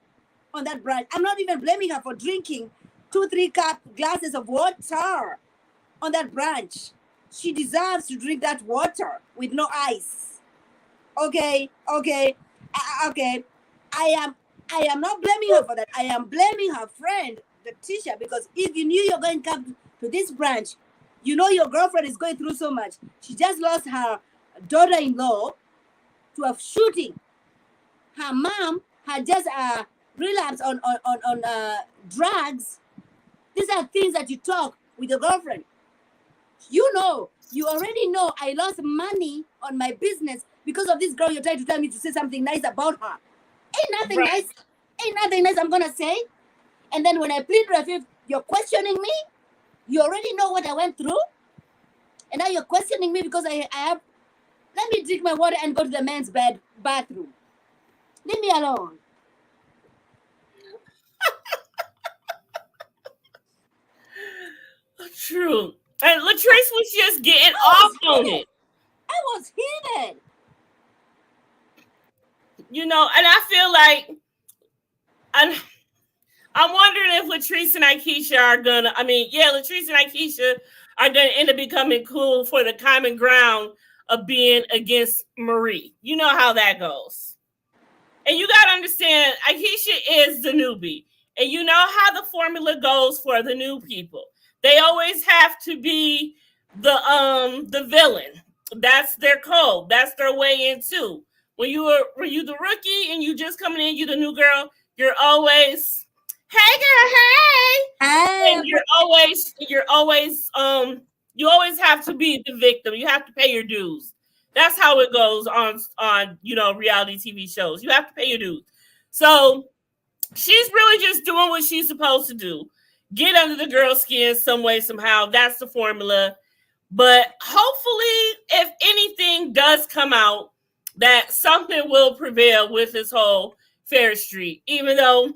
on that branch. I'm not even blaming her for drinking 2-3 glasses of water on that branch. She deserves to drink that water with no ice. Okay. I am not blaming her for that. I am blaming her friend, the teacher, because if you knew you're going to come to this branch, you know your girlfriend is going through so much. She just lost her daughter-in-law to a shooting. Her mom had just relapsed on drugs. These are things that you talk with your girlfriend. You already know I lost money on my business because of this girl. You're trying to tell me to say something nice about her. Ain't nothing nice I'm gonna say. And then when I plead the fifth, You're questioning me. You already know what I went through, and now you're questioning me because I have. Let me drink my water and go to the men's bathroom. Leave me alone. True. And Latrice was just getting I off was on heated. it. I was heated. And I feel like I'm, I'm wondering if Latrice and Aikisha are gonna. I mean, yeah, Latrice and Aikisha are gonna end up becoming cool for the common ground of being against Marie. You know how that goes. And you gotta understand, Aikisha is the newbie. And you know how the formula goes for the new people. They always have to be the villain. That's their code. That's their way in too. When you the rookie and you just coming in, you the new girl, you're always, hey girl, hey. And Ah, you always have to be the victim. You have to pay your dues. That's how it goes on reality TV shows. You have to pay your dues. So she's really just doing what she's supposed to do. Get under the girl's skin some way, somehow. That's the formula. But hopefully, if anything does come out, that something will prevail with this whole Fair Street. Even though,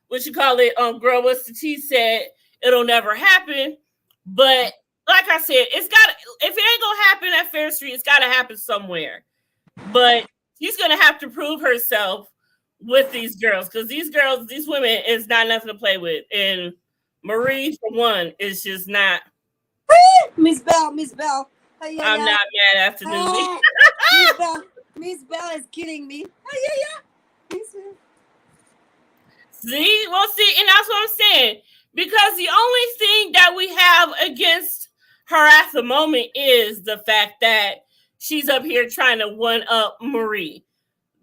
what you call it, girl, what's the T said, it'll never happen. But like I said, if it ain't gonna happen at Fair Street, it's gotta happen somewhere. But she's gonna have to prove herself with these girls, because these women is not nothing to play with. And Marie, for one, is just not. Miss Bell, Miss Bell. Ay, ay, I'm ay. not mad after newbie. Ah, Miss Bell, Miss Bell is killing me. Ay, ay, ay. Miss Bell. See, and that's what I'm saying. Because the only thing that we have against her at the moment is the fact that she's up here trying to one up Marie.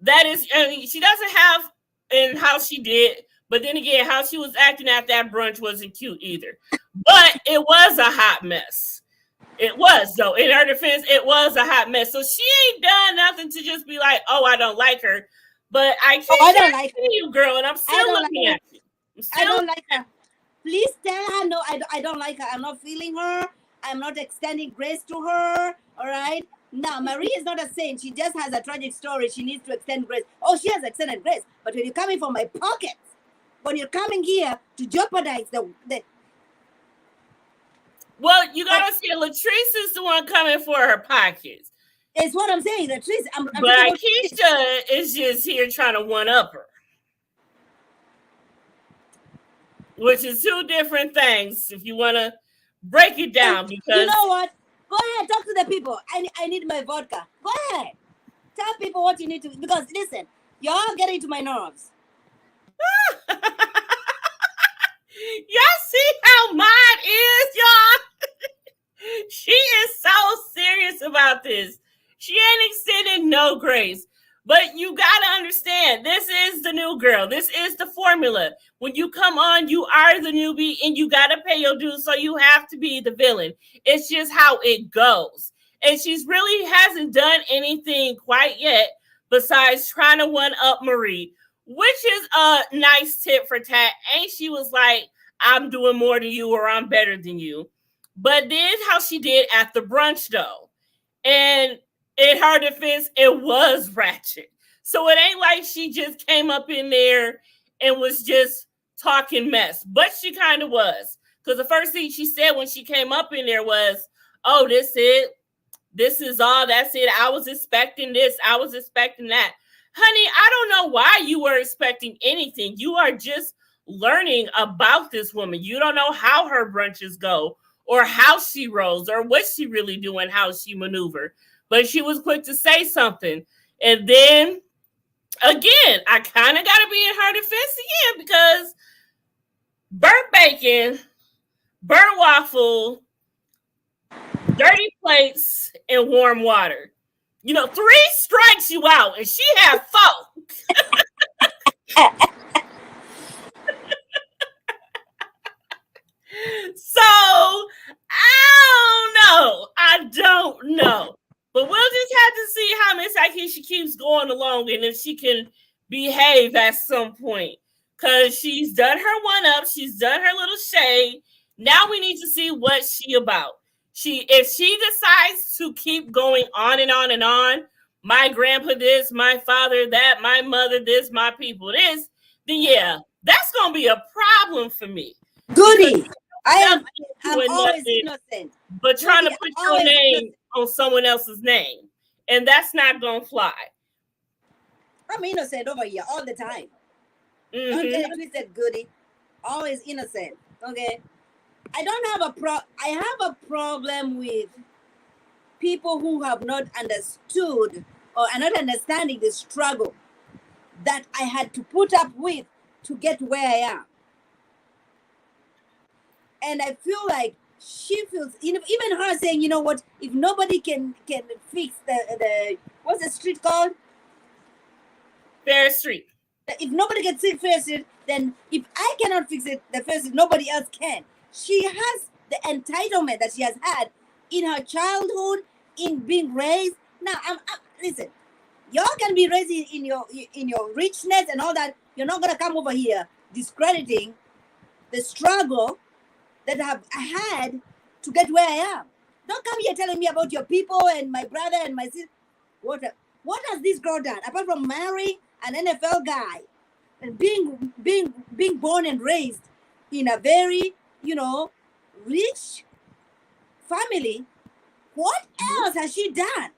That is, I mean, she doesn't have in how she did, but then again, how she was acting at that brunch wasn't cute either. But it was a hot mess. It was, though. In her defense, it was a hot mess. So she ain't done nothing to just be like, oh, I don't like her. But I Oh, I keep don't like her. saying you, girl, and I'm I still don't like looking her. at you. I'm I still don't like her. Please tell her no. I don't like her. I'm not feeling her. I'm not extending grace to her. All right. Now, Marie is not a saint. She just has a tragic story. She needs to extend grace. Oh, she has extended grace. But when you're coming from my pockets, when you're coming here to jeopardize the Well, you but gotta see, Latrice is the one coming for her pockets. it's what I'm saying. The trees. I'm But talking about. Aikisha is just here trying to one up her, which is two different things if you want to break it And down. you Because know what? Go ahead, talk to the people. I need my vodka. Go ahead. Tell people what you need to, because listen, y'all getting to my nerves. y'all see how mine is, y'all? She is so serious about this. She ain't extending no grace. But you got to understand, this is the new girl. This is the formula. When you come on, you are the newbie and you got to pay your dues. So you have to be the villain. It's just how it goes. And she's really hasn't done anything quite yet besides trying to one up Marie, which is a nice tip for tat. And she was like, I'm doing more than you or I'm better than you. But then how she did at the brunch though. And in her defense, it was ratchet. So it ain't like she just came up in there and was just talking mess. But she kind of was. Because the first thing she said when she came up in there was, oh, this it. This is all. That's it. I was expecting this. I was expecting that. Honey, I don't know why you were expecting anything. You are just learning about this woman. You don't know how her brunches go or how she rolls or what she really do and how she maneuver. But she was quick to say something. And then again, I kind of got to be in her defense again because burnt bacon, burnt waffle, dirty plates, and warm water. 3 strikes you out, and she had 4. So I don't know. I don't know. But we'll just have to see how Miss Aikisha keeps going along and if she can behave at some point. because she's done her one up, she's done her little shade. Now we need to see what she about. If she decides to keep going on and on and on, my grandpa this, my father that, my mother this, my people this, then yeah, that's gonna be a problem for me. Because Goody. I am. I'm doing always nothing innocent. but trying Goody, to put I'm your always name innocent. on someone else's name. And that's not gonna fly. I'm innocent over here all the time. Don't Mm-hmm. get it twisted, Goody. Always innocent. Okay. I don't have I have a problem with people who have not understood or are not understanding the struggle that I had to put up with to get where I am. And I feel like she feels, even her saying, you know what, if nobody can fix the what's the street called? Fair Street. If nobody can fix it, then if I cannot fix it, the first nobody else can. She has the entitlement that she has had in her childhood, in being raised. Now, listen, y'all can be raised in your richness and all that. You're not gonna come over here discrediting the struggle that I had to get where I am. Don't come here telling me about your people and my brother and my sister. What has this girl done apart from marrying an NFL guy and being born and raised in a very rich family? What else has she done?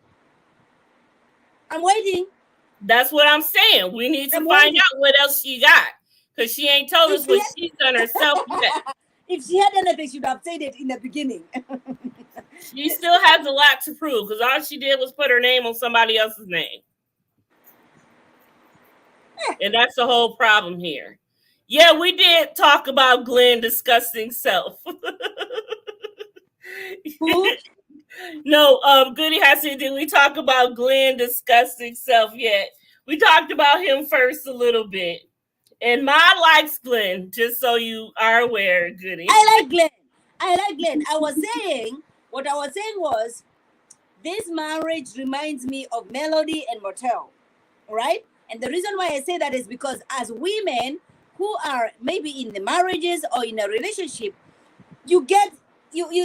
I'm waiting. That's what I'm saying. We need to I'm find waiting. out what else she got. Because she ain't told us what she's done herself yet. If she had anything, she would have said it in the beginning. She still has a lot to prove because all she did was put her name on somebody else's name. And that's the whole problem here. Yeah, we did talk about Glenn disgusting self. Who? No, Goody Hassan, did we talk about Glenn disgusting self yet? We talked about him first a little bit. And Ma likes Glenn, just so you are aware, Goody. I like Glenn. What I was saying was, this marriage reminds me of Melody and Motel, right? And the reason why I say that is because as women who are maybe in the marriages or in a relationship, you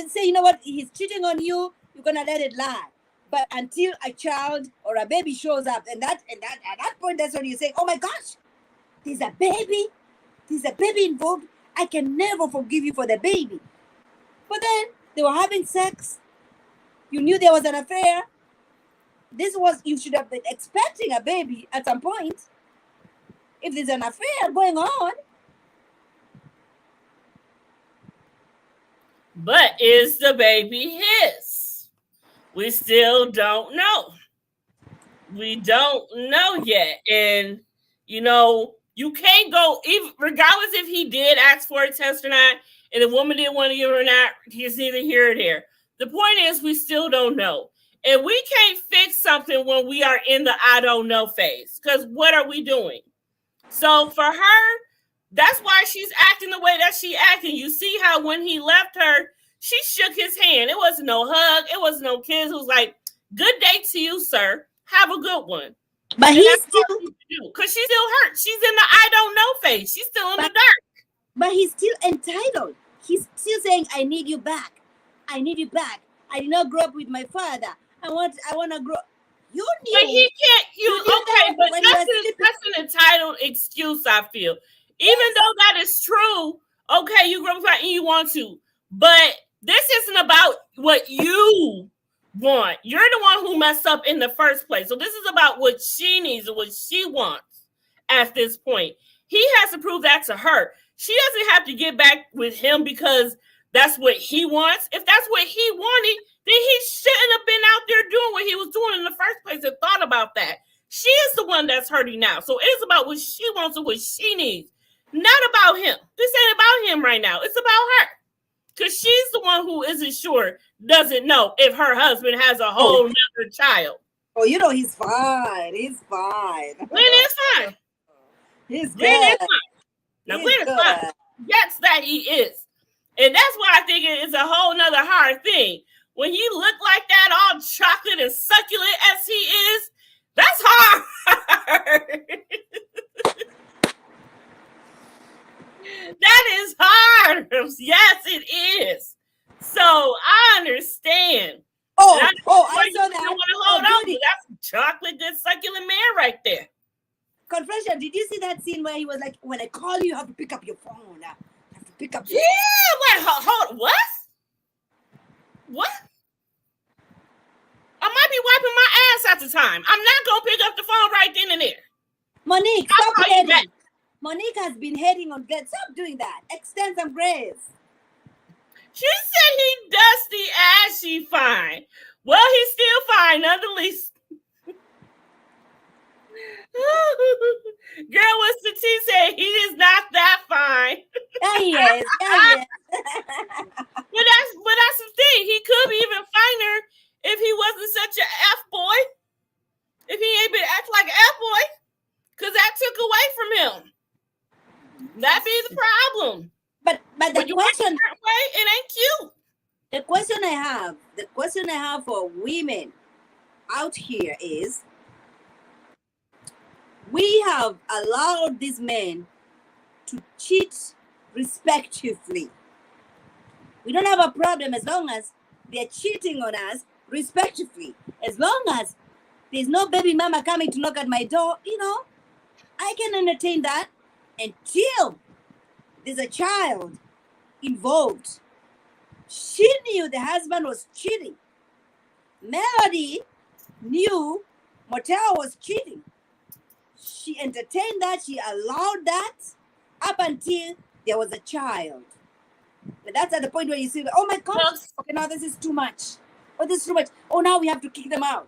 say, you know what, he's cheating on you, you're gonna let it lie. But until a child or a baby shows up, and that at that point, that's when you say, oh my gosh, there's a baby involved. I can never forgive you for the baby. But then they were having sex. You knew there was an affair. You should have been expecting a baby at some point. If there's an affair going on. But is the baby his? We still don't know. We don't know yet. And, you can't go, even regardless if he did ask for a test or not, and the woman didn't want to give her or not, he's neither here or there. The point is, we still don't know. And we can't fix something when we are in the I don't know phase. Because what are we doing? So for her, that's why she's acting the way that she acting. You see how when he left her, she shook his hand. It wasn't no hug. It wasn't no kiss. It was like, good day to you, sir. Have a good one. But and he's still, because she's still hurt. She's in the I don't know phase. She's still in the dark. But he's still entitled. He's still saying, I need you back. I need you back. I did not grow up with my father. I want to grow. You knew. But he can't. Okay, but that's an entitled excuse, I feel. Even though that is true, okay, you grow up and you want to. But this isn't about what you want. You're the one who messed up in the first place. So this is about what she needs and what she wants at this point. He has to prove that to her. She doesn't have to get back with him because that's what he wants. If that's what he wanted, then he shouldn't have been out there doing what he was doing in the first place and thought about that. She is the one that's hurting now. So it's about what she wants and what she needs. Not about him. This ain't about him right now. It's about her. Because she's the one who isn't sure, doesn't know if her husband has a whole nother child. Oh, he's fine. He's fine. Glenn is fine. He's good. Glenn is fine. Now, Glenn is fine. Yes, that he is. And that's why I think it is a whole nother hard thing. When he look like that, all chocolate and succulent as he is, that's hard. That is hard. Yes, it is. So I understand. And I Oh, know oh, why I you saw didn't that. want to Oh, hold on to. Judy, That's chocolate good succulent man right there. confession. Did you see that scene where he was like, "When I call you, you have to pick up your phone. You have to pick up your phone." Yeah, like hold what? What? I might be wiping my ass at the time. I'm not gonna pick up the phone right then and there. Monique, I'll stop call you back. hating. Monique has been hating on Glenn. Stop doing that. Extend some grace. She said he dusty ashy fine. Well, he's still fine nonetheless. Girl, what's the T say? He is not that fine. Yeah, he is. Yeah, he is. But that's the thing. He could be even finer if he wasn't such a F boy. If he ain't been act like an F boy, because that took away from him. That be the problem. But When the you question, act that way, it ain't cute. the question I have for women out here is, we have allowed these men to cheat respectively. We don't have a problem as long as they're cheating on us respectively. As long as there's no baby mama coming to knock at my door, I can entertain that until there's a child involved. She knew the husband was cheating. Melody knew Motel was cheating. She entertained that, she allowed that up until there was a child. But that's at the point where you see, oh my God, okay, now this is too much. Oh, this is too much. Oh, now we have to kick them out.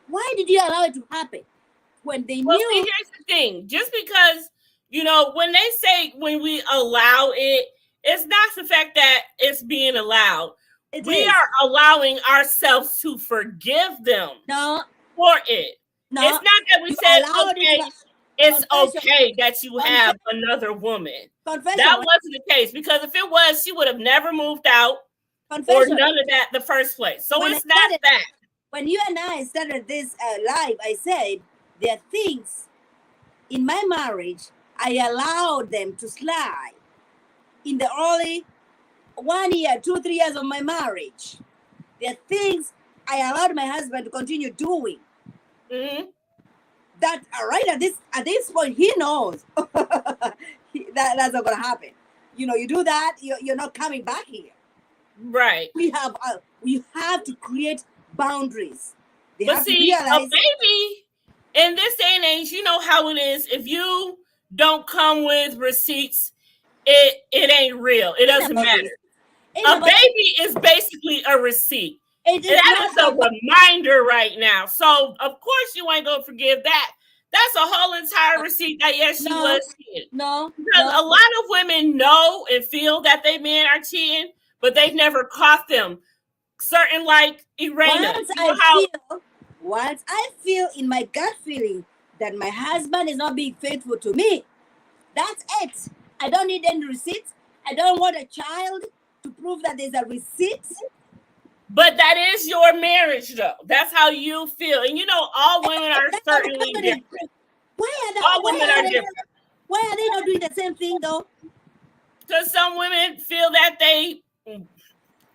Why did you allow it to happen? When they Well, knew. see, here's the thing. Just because, when they say when we allow it, it's not the fact that it's being allowed. We are allowing ourselves to forgive them for it. No, it's not that we said, okay, it's okay that you have another woman. That wasn't the case, because if it was, she would have never moved out or none of that in the first place. So it's not that. When you and I started this live, I said there are things in my marriage I allowed them to slide in the early 1 year, 2, 3 years of my marriage. There are things I allowed my husband to continue doing. Mm-hmm. That right at this point, he knows that's not gonna happen. You do that, you're not coming back here. Right. We have to create boundaries. But see, a baby in this day and age, you know how it is. If you don't come with receipts, it ain't real. It doesn't matter. A baby is basically a receipt. And that is a reminder right now. So of course you ain't gonna forgive that. That's a whole entire receipt that yes, she was cheating. No. Because a lot of women know and feel that they men are cheating, but they've never caught them. Certain like Irena. Once I feel in my gut feeling that my husband is not being faithful to me, that's it. I don't need any receipts. I don't want a child to prove that there's a receipt. But that is your marriage, though. That's how you feel. And all women are certainly different. All women are different. Why are they not doing the same thing, though? Because some women feel that they...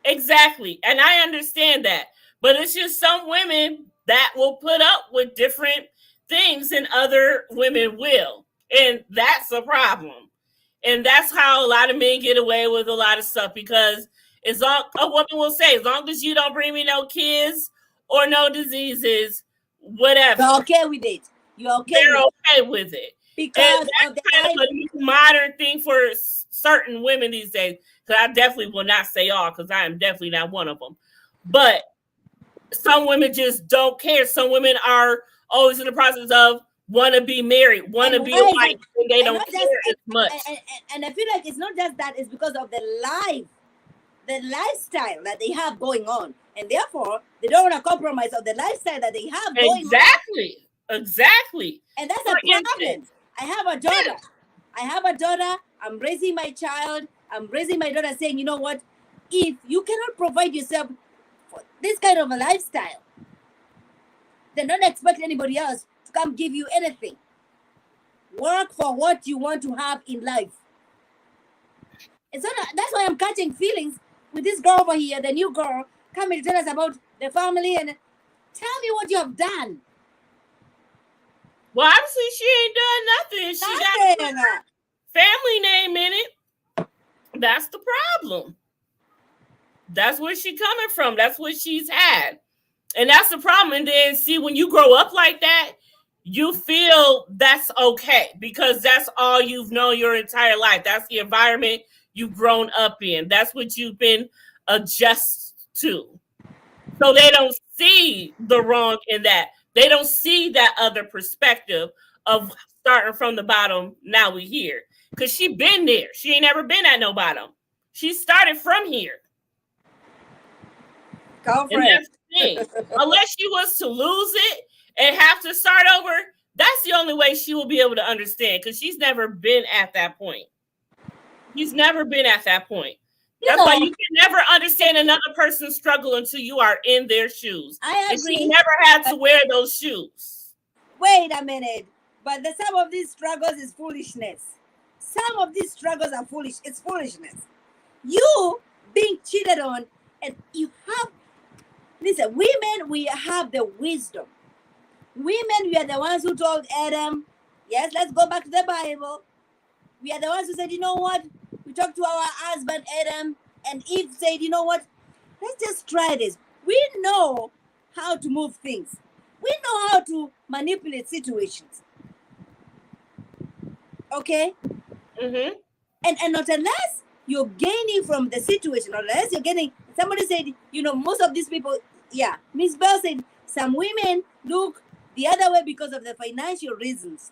Exactly. And I understand that. But it's just some women that will put up with different things than other women will. And that's a problem. And that's how a lot of men get away with a lot of stuff, because a woman will say, as long as you don't bring me no kids or no diseases, whatever. You're okay with it. You're okay. They're okay with it. Because that's kind of a modern thing for certain women these days. Because I definitely will not say all, because I am definitely not one of them. But some women just don't care. Some women are always in the process of want to be married, want to be a wife, and they don't care as much. And I feel like it's not just that, it's because of the lifestyle that they have going on. And therefore, they don't want to compromise on the lifestyle that they have going on. Exactly. And that's a problem. I have a daughter. I'm raising my child. I'm raising my daughter saying, you know what? If you cannot provide yourself for this kind of a lifestyle, then don't expect anybody else to come give you anything. Work for what you want to have in life. It's not. That's why I'm catching feelings with this girl over here, the new girl, coming to tell us about the family and tell me what you have done. Well, obviously she ain't done nothing. She got Nothing. family name in it. That's the problem. That's where she coming from. That's what she's had. And that's the problem. And then see, when you grow up like that, you feel that's okay because that's all you've known your entire life. That's the environment you've grown up in. That's what you've been adjusted to. So they don't see the wrong in that. They don't see that other perspective of starting from the bottom. Now we here because she been there. She ain't never been at no bottom. She started from here. Go for And it. that's the thing. Unless she was to lose it and have to start over, that's the only way she will be able to understand because she's never been at that point. She's never been at that point. That's why you can never understand another person's struggle until you are in their shoes. I And agree. she never had to wear those shoes. Wait a minute. But the some of these struggles is foolishness. Some of these struggles are foolish. It's foolishness. You being cheated on, and you have, listen, women, we have the wisdom. Women, we are the ones who told Adam, yes, let's go back to the Bible. We are the ones who said, you know what? We talked to our husband Adam, and Eve said, you know what? Let's just try this. We know how to move things. We know how to manipulate situations. Okay? Mm-hmm. And not unless you're gaining from the situation, unless you're getting, somebody said, you know, most of these people, yeah, Miss Belle said, some women look the other way because of the financial reasons.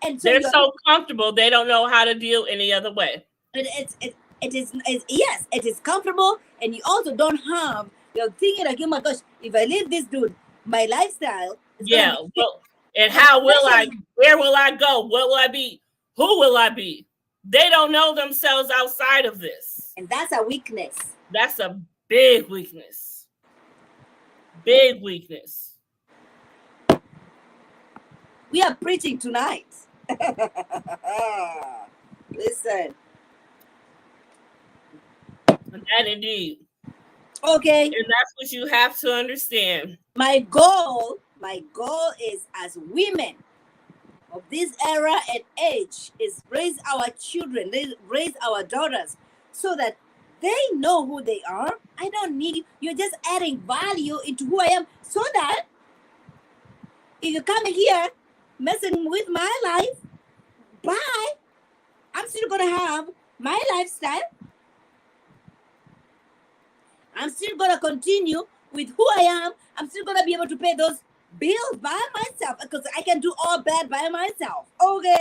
And so they're so comfortable, they don't know how to deal any other way. Yes, it is comfortable, and you also don't have, you're thinking like, oh my gosh, if I leave this dude, my lifestyle is yeah, well, and how will I, where will I go? What will I be? Who will I be? They don't know themselves outside of this. And that's a weakness. That's a big weakness. Big weakness. We are preaching tonight. Listen. That indeed. Okay. And that's what you have to understand. My goal is, as women of this era and age, is raise our children, raise our daughters, so that they know who they are. I don't need you. You're just adding value into who I am, so that if you come here messing with my life, bye. I'm still gonna have my lifestyle. I'm still gonna continue with who I am. I'm still gonna be able to pay those bills by myself because I can do all that by myself. Okay.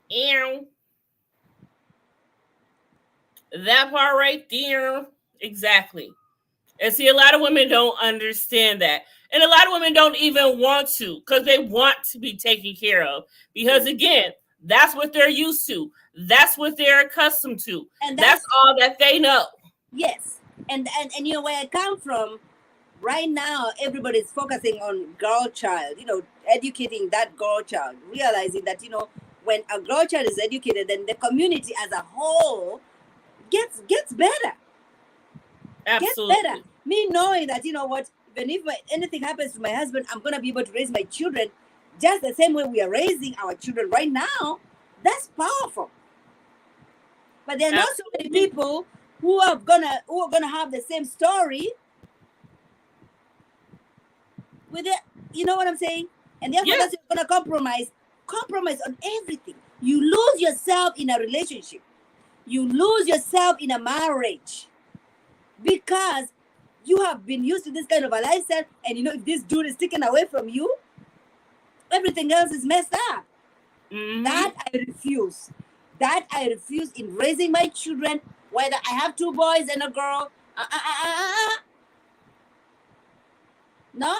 Ew. That part right there. Exactly. And see, a lot of women don't understand that. And a lot of women don't even want to because they want to be taken care of. Because again, that's what they're used to. That's what they're accustomed to. And that's all that they know. Yes. And you know, where I come from, right now, everybody's focusing on girl child, you know, educating that girl child, realizing that, you know, when a girl child is educated, then the community as a whole gets better. Absolutely. Gets better. Me knowing that, you know what, even if anything happens to my husband, I'm going to be able to raise my children just the same way we are raising our children right now. That's powerful. But there are not so many people who are gonna have the same story with it. You know what I'm saying? And therefore, that's gonna compromise on everything. You lose yourself in a relationship. You lose yourself in a marriage because you have been used to this kind of a lifestyle, and you know, if this dude is taken away from you, everything else is messed up. Mm-hmm. That I refuse. That I refuse in raising my children, whether I have 2 boys and a girl. No.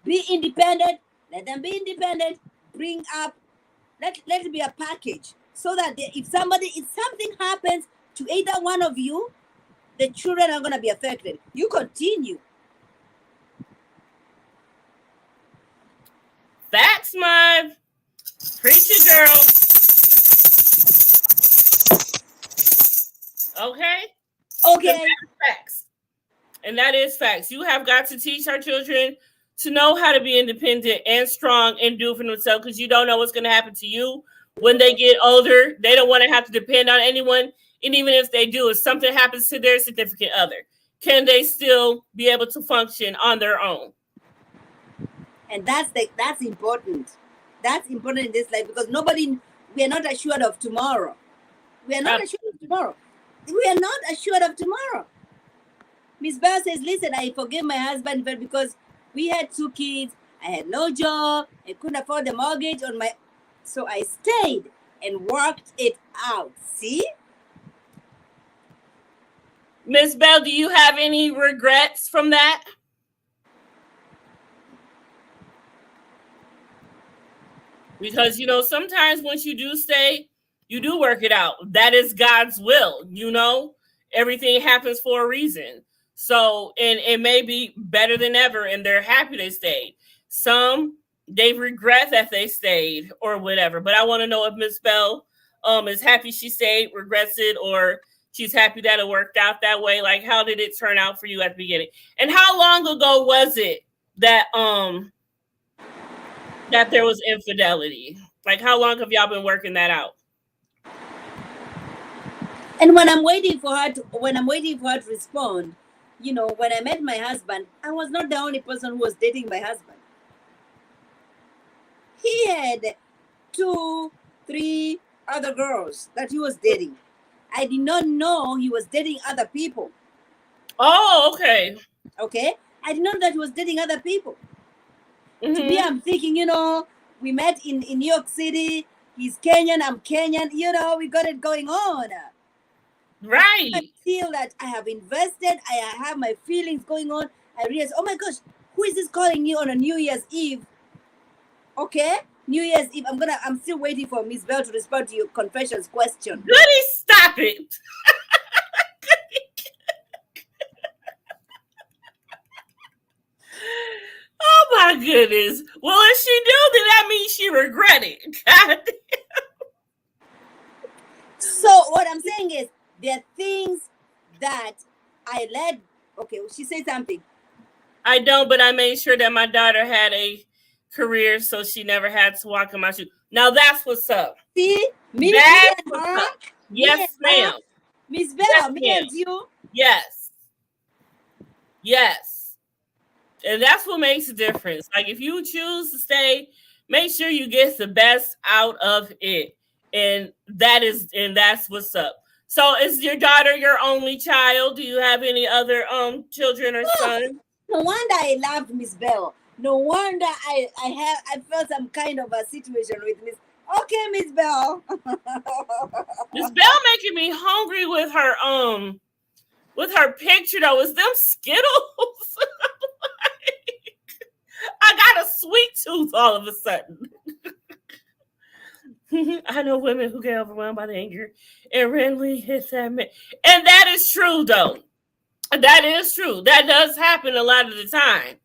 Be independent. Let them be independent. Bring up. Let it be a package, so that if something happens to either one of you, the children are going to be affected. You continue. That's my preacher girl. Okay? Because Okay. that's facts. And that is facts. You have got to teach our children to know how to be independent and strong and do for themselves, because you don't know what's going to happen to you when they get older. They don't want to have to depend on anyone. And even if they do, if something happens to their significant other, can they still be able to function on their own? And that's important. That's important in this life, because we are not assured of tomorrow. We are not assured of tomorrow. We are not assured of tomorrow. Miss Bell says, listen, I forgave my husband because we had 2 kids. I had no job. I couldn't afford the mortgage on my. So I stayed and worked it out. See? Miss Bell, do you have any regrets from that? Because, sometimes once you do stay, you do work it out. That is God's will, Everything happens for a reason. So, and it may be better than ever, and they're happy they stayed. Some, they regret that they stayed or whatever. But I want to know if Miss Bell is happy she stayed, regrets it, or she's happy that it worked out that way. Like, how did it turn out for you at the beginning? And how long ago was it that there was infidelity? Like, how long have y'all been working that out? And when I'm waiting for her to respond, when I met my husband, I was not the only person who was dating my husband. He had 2, 3 other girls that he was dating. I did not know he was dating other people. Oh, okay. Okay? I didn't know that he was dating other people. Mm-hmm. To me, I'm thinking, we met in New York City. He's Kenyan, I'm Kenyan. We got it going on. Right. I feel that I have invested. I have my feelings going on. I realize, oh my gosh, who is this calling you on a New Year's Eve? Okay? New Year's Eve. I'm still waiting for Miss Bell to respond to your confessions question. Goody, stop it. Oh my goodness. Well, if she knew, then that means she regretted. God damn. So what I'm saying is, there are things that I let. Okay, she said something. I don't, but I made sure that my daughter had a career, so she never had to walk in my shoes. Now that's what's up. See, me That's and what's her. up. Yes, ma'am. Miss Bell, Yes, me ma'am. and you. Yes. Yes. And that's what makes a difference. Like, if you choose to stay, make sure you get the best out of it. And that's what's up. So is your daughter your only child? Do you have any other children or sons? No wonder I loved Miss Bell. No wonder I felt some kind of a situation with Miss. Okay, Miss Bell. Miss Bell making me hungry with her picture though. Is them Skittles? I got a sweet tooth all of a sudden. I know women who get overwhelmed by the anger and randomly hit that man. And that is true, though. That is true. That does happen a lot of the time.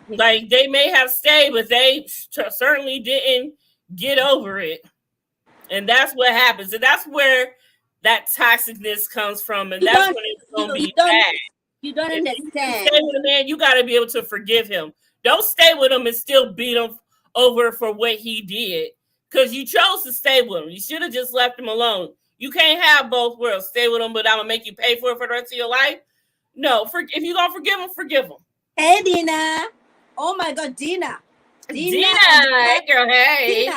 Like, they may have stayed, but they certainly didn't get over it. And that's what happens. And that's where that toxicness comes from. And that's when it's going to be bad. You don't understand. If you stay with a man, you got to be able to forgive him. Don't stay with him and still beat him over for what he did. Because you chose to stay with him. You should have just left him alone. You can't have both worlds. Stay with him, but I'm going to make you pay for it for the rest of your life. No, if you're going to forgive him, forgive him. Hey, Dina. Oh, my God, Dina. Dina. Hey, girl, hey.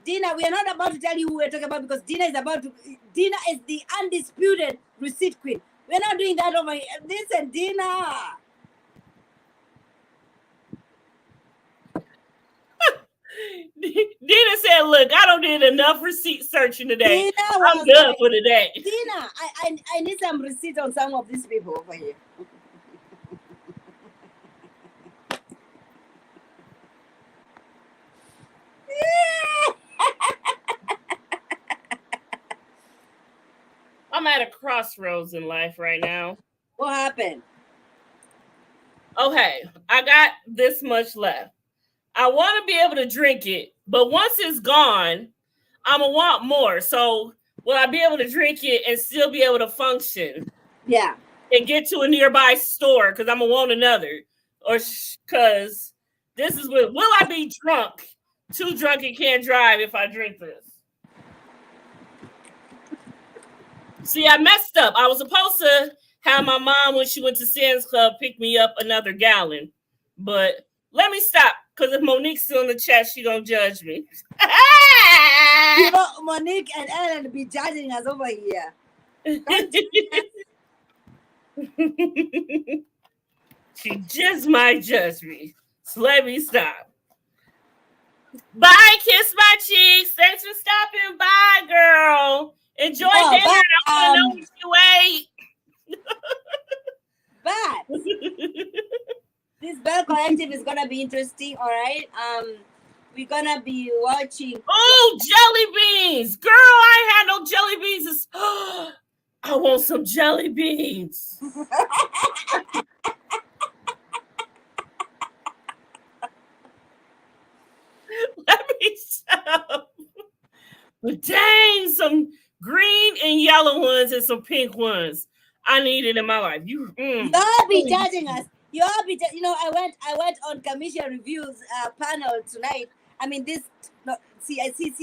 Dina, we are not about to tell you who we're talking about, because Dina is the undisputed receipt queen. We're not doing that over here. Listen, Dina. Dina said, look, I don't need enough receipt searching today. I'm good for today. Dina, I need some receipt on some of these people over here. I'm at a crossroads in life right now. What happened? Okay, I got this much left. I want to be able to drink it, but once it's gone, I'm going to want more. So will I be able to drink it and still be able to function? Yeah. And get to a nearby store because I'm gonna want another, or because this is what will I be drunk? Too drunk and can't drive if I drink this. See, I messed up. I was supposed to have my mom when she went to Sam's Club pick me up another gallon, but let me stop because if Monique's still in the chat, she gonna judge me. You know, Monique and Ellen be judging us over here. She just might judge me. So let me stop. Bye, kiss my cheeks. Thanks for stopping by, girl. Enjoy dinner. But, I want to know what you ate. but this Belle Collective is gonna be interesting, all right? We're gonna be watching. Oh, jelly beans, girl! I had no jelly beans. I want some jelly beans. Let me stop. But dang, some green and yellow ones and some pink ones. I need it in my life. Y'all be judging us. Y'all be, you know, I went on Commission Reviews panel tonight. I mean, this. No, see,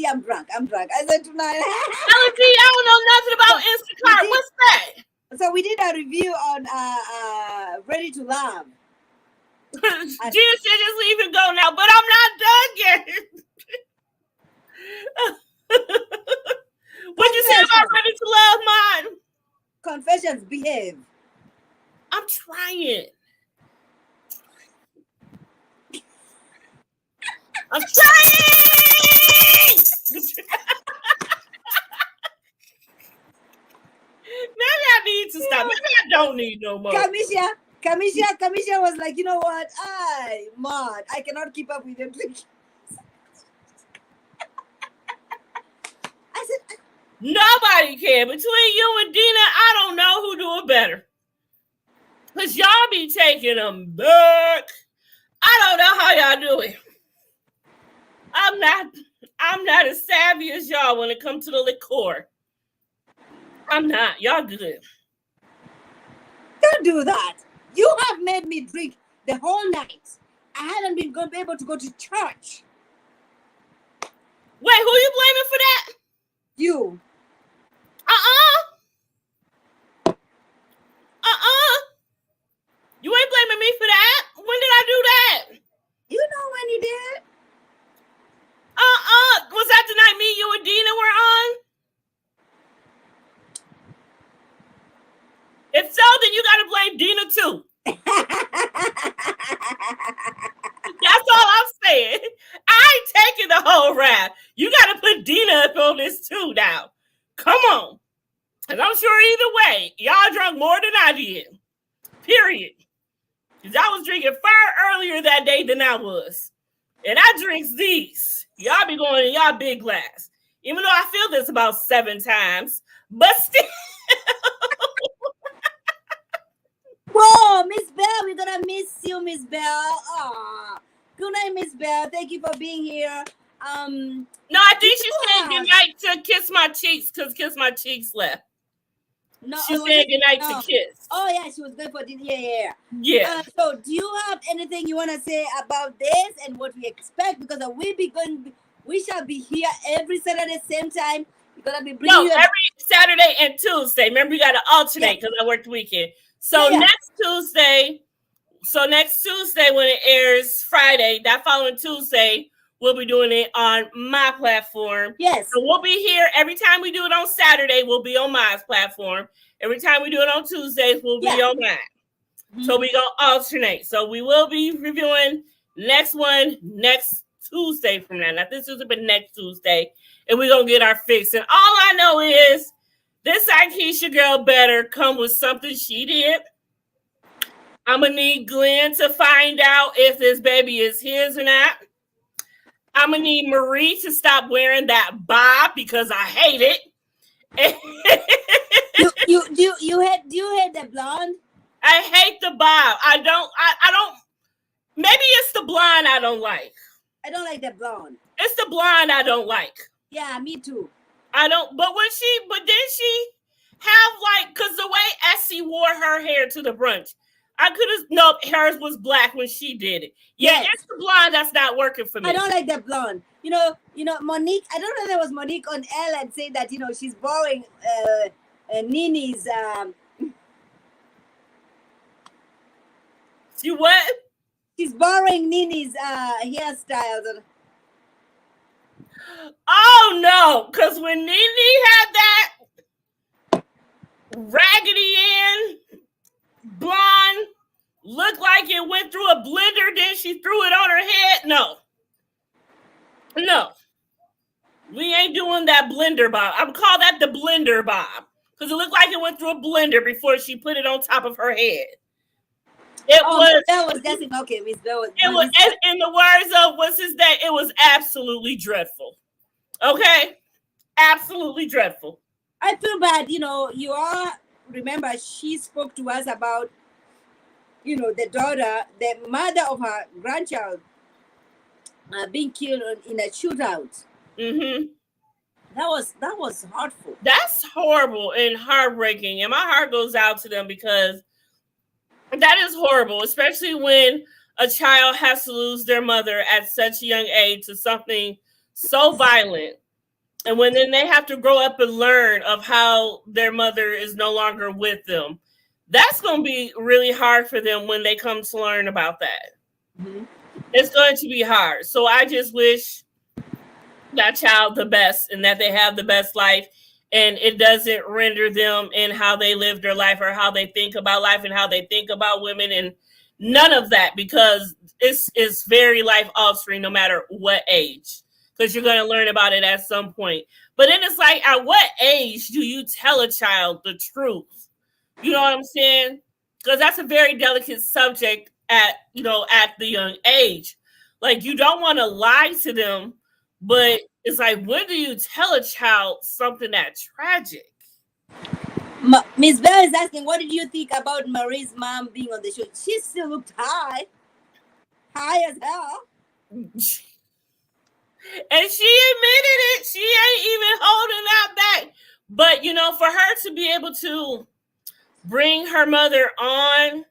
I'm drunk. I said tonight. LG, I don't know nothing about Instacart. What's that? So we did a review on Ready to Love. Gina said just leave and go now, but I'm not done yet. What'd you say about Ready to Love mine? Confessions, behave. I'm trying. I'm trying! Maybe I need to stop. Maybe I don't need no more. Kamisha was like, you know what? Maud, I cannot keep up with your drinking. I said, nobody can. Between you and Dina, I don't know who do it better. Because y'all be taking them back. I don't know how y'all do it. I'm not as savvy as y'all when it comes to the liquor. I'm not. Y'all good. Don't do that. You have made me drink the whole night. I hadn't been able to go to church. Wait, who you blaming for that? You. You ain't blaming me for that. When did I do that? You know when you did. Was that the night me, you, and Dina were on? If so, then you gotta blame Dina too. That's all I'm saying. I ain't taking the whole rap. You gotta put Dina up on this too now. Come on. And I'm sure either way, y'all drunk more than I did. Period. Because I was drinking far earlier that day than I was. And I drinks these. Y'all be going in y'all big glass. Even though I feel this about 7 times. But still. Whoa, Miss Belle, we're gonna miss you, Miss Belle. Aw. Good night, Miss Belle. Thank you for being here. No, I think she said goodnight to Kiss My Cheeks because Kiss My Cheeks left. No, she said goodnight to Kiss. Oh yeah, she was good for dinner. Yeah. So, do you have anything you want to say about this and what we expect? Because we shall be here every Saturday same time. We're gonna be bringing you every Saturday and Tuesday. Remember, you got to alternate because I work the weekend. So next Tuesday when it airs Friday, that following Tuesday, we'll be doing it on my platform. Yes. So we'll be here every time we do it on Saturday. We'll be on my platform. Every time we do it on Tuesdays, we'll be on mine. Mm-hmm. So we gonna alternate. So we will be reviewing next Tuesday from now. Not this Tuesday, but next Tuesday, and we're gonna get our fix. And all I know is this Aikisha girl better come with something she did. I'm gonna need Glenn to find out if this baby is his or not. I'm gonna need Marie to stop wearing that bob because I hate it. you hate the blonde? I hate the bob. I don't. Maybe it's the blonde I don't like. I don't like the blonde. It's the blonde I don't like. Yeah, me too. I don't. But did she have like? Because the way Essie wore her hair to the brunch, I could have. No, hers was black when she did it. Yeah, Yes. it's the blonde that's not working for me. I don't like that blonde. Monique. I don't know. There was Monique on Ellen saying that she's borrowing Nini's. You what? She's borrowing Nini's hairstyles. Oh no! Because when Nene had that raggedy in blonde, looked like it went through a blender, then she threw it on her head. No, we ain't doing that blender bob. I'm call that the blender bob because it looked like it went through a blender before she put it on top of her head. Belle was guessing. Okay, Miss Belle was. It was, in the words of what's his name, it was absolutely dreadful. Okay, absolutely dreadful. I feel bad. You all remember she spoke to us about, the daughter, the mother of her grandchild, being killed in a shootout. Mm-hmm. That was hurtful. That's horrible and heartbreaking, and my heart goes out to them because that is horrible, especially when a child has to lose their mother at such a young age to something so violent. And when then they have to grow up and learn of how their mother is no longer with them, that's going to be really hard for them when they come to learn about that. Mm-hmm. It's going to be hard. So I just wish that child the best and that they have the best life. And it doesn't render them in how they live their life or how they think about life and how they think about women and none of that, because it's very life altering no matter what age, because you're going to learn about it at some point. But then it's like, at what age do you tell a child the truth? You know what I'm saying? Because that's a very delicate subject at the young age. Like, you don't want to lie to them, but it's like, when do you tell a child something that tragic? Miss Bell is asking, what did you think about Marie's mom being on the show? She still looked high as hell. And she admitted it. She ain't even holding that back. But, for her to be able to bring her mother on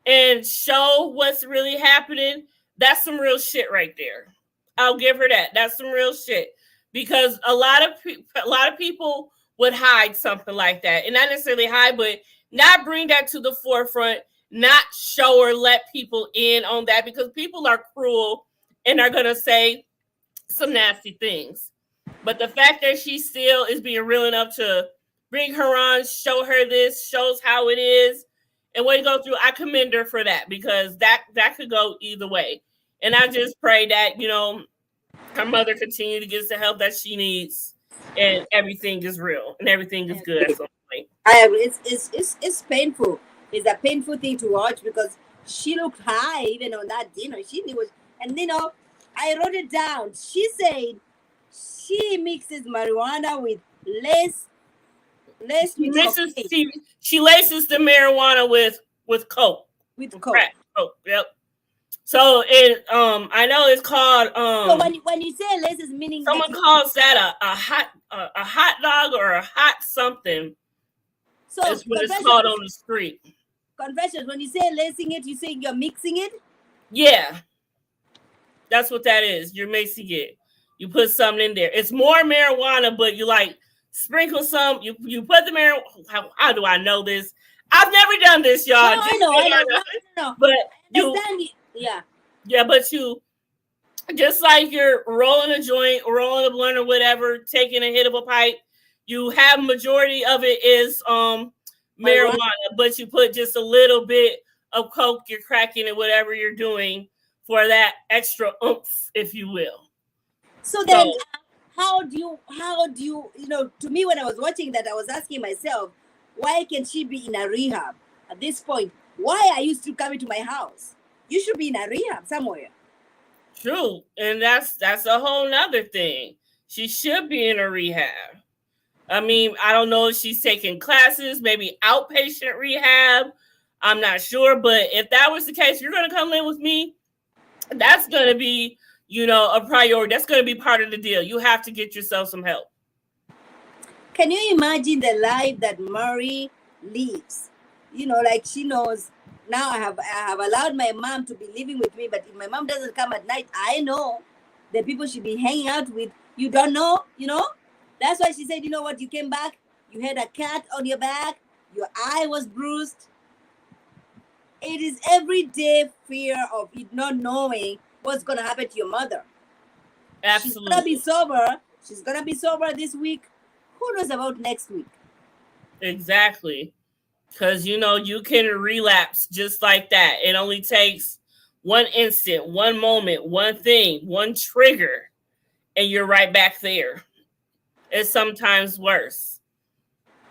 and show what's really happening, that's some real shit right there. I'll give her that. That's some real shit. Because a lot of people would hide something like that. And not necessarily hide, but not bring that to the forefront, not show or let people in on that, because people are cruel and are going to say some nasty things. But the fact that she still is being real enough to bring her on, show her this, shows how it is, and what you go through, I commend her for that, because that could go either way. And I just pray that, her mother continue to get the help that she needs, and everything is real and everything is good at some point. I agree. It's painful. It's a painful thing to watch because she looked high even on that dinner. She was, and I wrote it down. She said she mixes marijuana with less she laces the marijuana with coke. With coke. Crack coke. Yep. So I know it's called So when you say laces, meaning someone calls that a hot dog or a hot something. So that's what it's called on the street. Confessions. When you say lacing it, you saying you're mixing it? Yeah. That's what that is. You're mixing it. You put something in there. It's more marijuana, but you like sprinkle some. You put the marijuana. How do I know this? I've never done this, y'all. No, I know. But yeah, but you just like you're rolling a joint, rolling a blunt or whatever, taking a hit of a pipe. You have majority of it is marijuana, but you put just a little bit of coke. You're cracking it, whatever you're doing for that extra oomph, if you will. So then, how do you? To me, when I was watching that, I was asking myself, why can she be in a rehab at this point? Why are you still coming to my house? You should be in a rehab somewhere. True, and that's a whole nother thing. She should be in a rehab. I mean, I don't know if she's taking classes, maybe outpatient rehab. I'm not sure, but if that was the case, you're going to come live with me. That's going to be, a priority. That's going to be part of the deal. You have to get yourself some help. Can you imagine the life that Marie lives? Like she knows now I have allowed my mom to be living with me, but if my mom doesn't come at night, I know the people she'd be hanging out with. You don't know. That's why she said, you know what, you came back, you had a cat on your back, your eye was bruised. It is everyday fear of it not knowing what's gonna happen to your mother. She's gonna be Absolutely. sober. She's gonna be sober this week. Who knows about next week? Exactly. Because, you can relapse just like that. It only takes one instant, one moment, one thing, one trigger, and you're right back there. It's sometimes worse.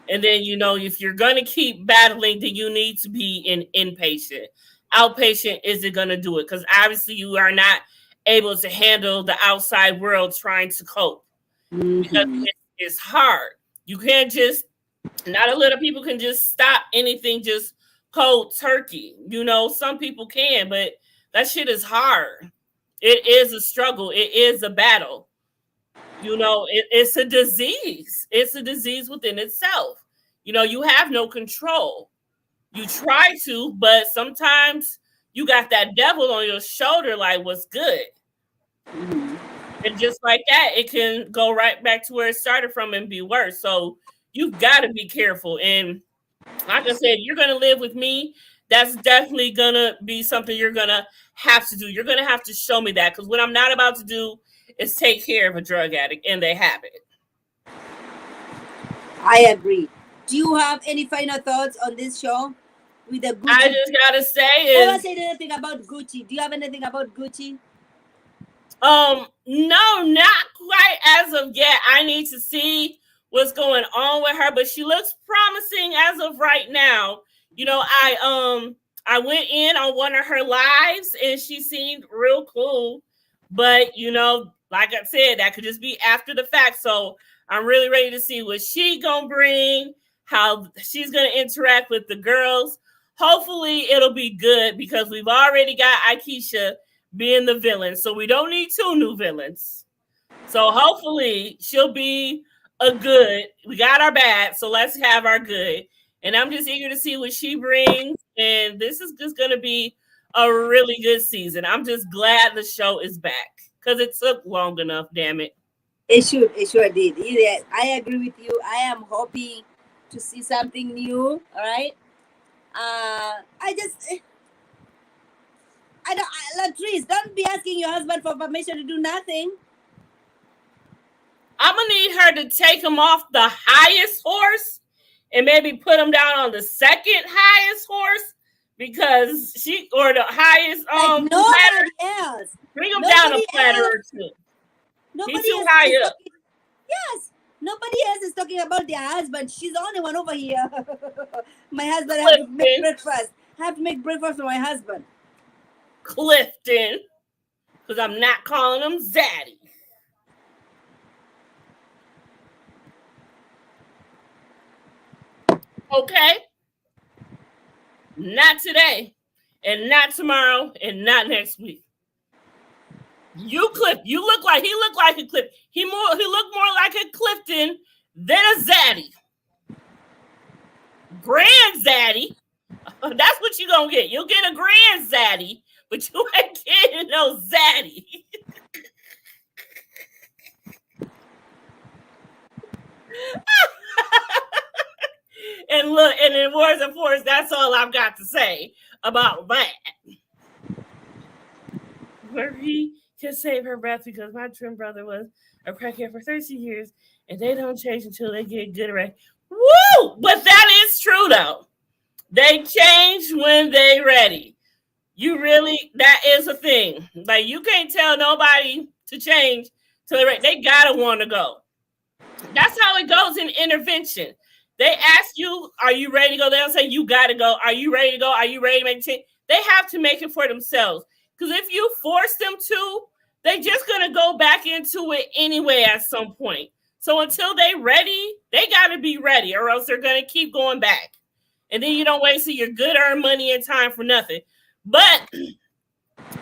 And then, if you're going to keep battling, then you need to be an inpatient. Outpatient isn't going to do it because obviously you are not able to handle the outside world trying to cope because Mm-hmm. it's hard. You can't just, not a lot of people can just stop anything just cold turkey. Some people can, but that shit is hard. It is a struggle. It is a battle. It's a disease. It's a disease within itself. You have no control. You try to, but sometimes you got that devil on your shoulder, like, what's good? Mm-hmm. And just like that, it can go right back to where it started from and be worse. So you've got to be careful. And like I said, you're going to live with me. That's definitely going to be something you're going to have to do. You're going to have to show me that because what I'm not about to do is take care of a drug addict, and they have it. I agree. Do you have any final thoughts on this show with the I Gucci? just got to say Ever is, said anything about Gucci? Do you have anything about Gucci? no, not quite as of yet. I need to see what's going on with her, but she looks promising as of right now. I went in on one of her lives and she seemed real cool. But like I said, that could just be after the fact. So I'm really ready to see what she gonna bring, how she's gonna interact with the girls. Hopefully it'll be good because we've already got Aikisha being the villain. So we don't need two new villains. So hopefully she'll be a good. We got our bad, so let's have our good. And I'm just eager to see what she brings. And this is just going to be a really good season. I'm just glad the show is back because it took long enough, damn it. It should. It sure did. Yeah, I agree with you. I am hoping to see something new. All right. I just, I don't, Latrice, don't be asking your husband for permission to do nothing. I'm going to need her to take him off the highest horse and maybe put him down on the second highest horse because or the highest Like ladder. nobody else. Bring him down a Nobody platter else. or two. He's Nobody too else is high up. talking. Yes. Nobody else is talking about their husband. She's the only one over here. My husband, I have to make Clifton, breakfast. I have to make breakfast for my husband. Clifton, because I'm not calling him Zaddy. Okay? Not today, and not tomorrow, and not next week. You look like a Clifton. He looked more like a Clifton than a Zaddy. Grand Zaddy. That's what you gonna get. You'll get a grand Zaddy, but you ain't getting no Zaddy. And look, and in words and force, that's all I've got to say about that. Marie can save her breath because my twin brother was a crackhead for 13 years, and they don't change until they get good right. Woo! But that is true though. They change when they ready. That is a thing. Like you can't tell nobody to change till they're ready. They gotta want to go. That's how it goes in intervention. They ask you, "Are you ready to go?" They don't say, "You got to go." Are you ready to go? Are you ready to make a change? They have to make it for themselves. Because if you force them to, they're just gonna go back into it anyway at some point. So until they ready, they got to be ready, or else they're gonna keep going back. And then you don't waste your good earned money and time for nothing. But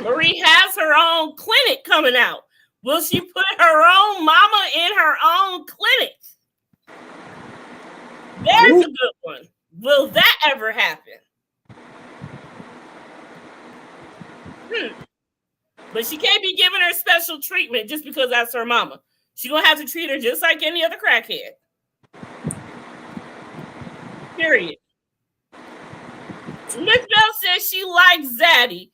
Marie has her own clinic coming out. Will she put her own mama in her own clinic? There's a good one. Will that ever happen? But she can't be giving her special treatment just because that's her mama. She's gonna have to treat her just like any other crackhead. Period. Miss Bell says she likes Zaddy.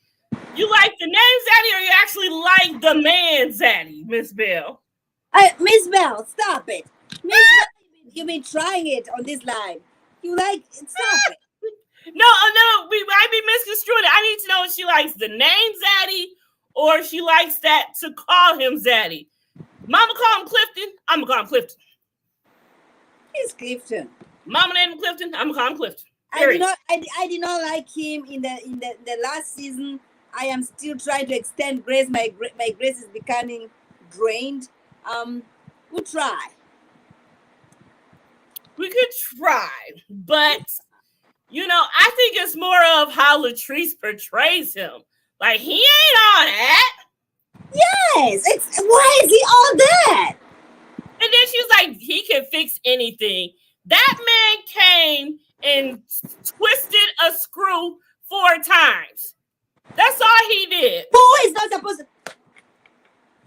You like the name Zaddy, or you actually like the man Zaddy, Miss Bell? Miss Bell, stop it. Miss Bell, you've been trying it on this live. You like it? Stop it. No, we might be misconstruing it. I need to know if she likes the name Zaddy or if she likes that to call him Zaddy. Mama call him Clifton, I'm gonna call him Clifton. He's Clifton. Mama named him Clifton, I'm gonna call him Clifton. I did not like him in the last season. I am still trying to extend grace. My grace is becoming drained. We'll try. We could try, but I think it's more of how Latrice portrays him. Like, he ain't all that. Yes, why is he all that? And then she was like, he can fix anything. That man came and twisted a screw 4 times. That's all he did. Who is not supposed to?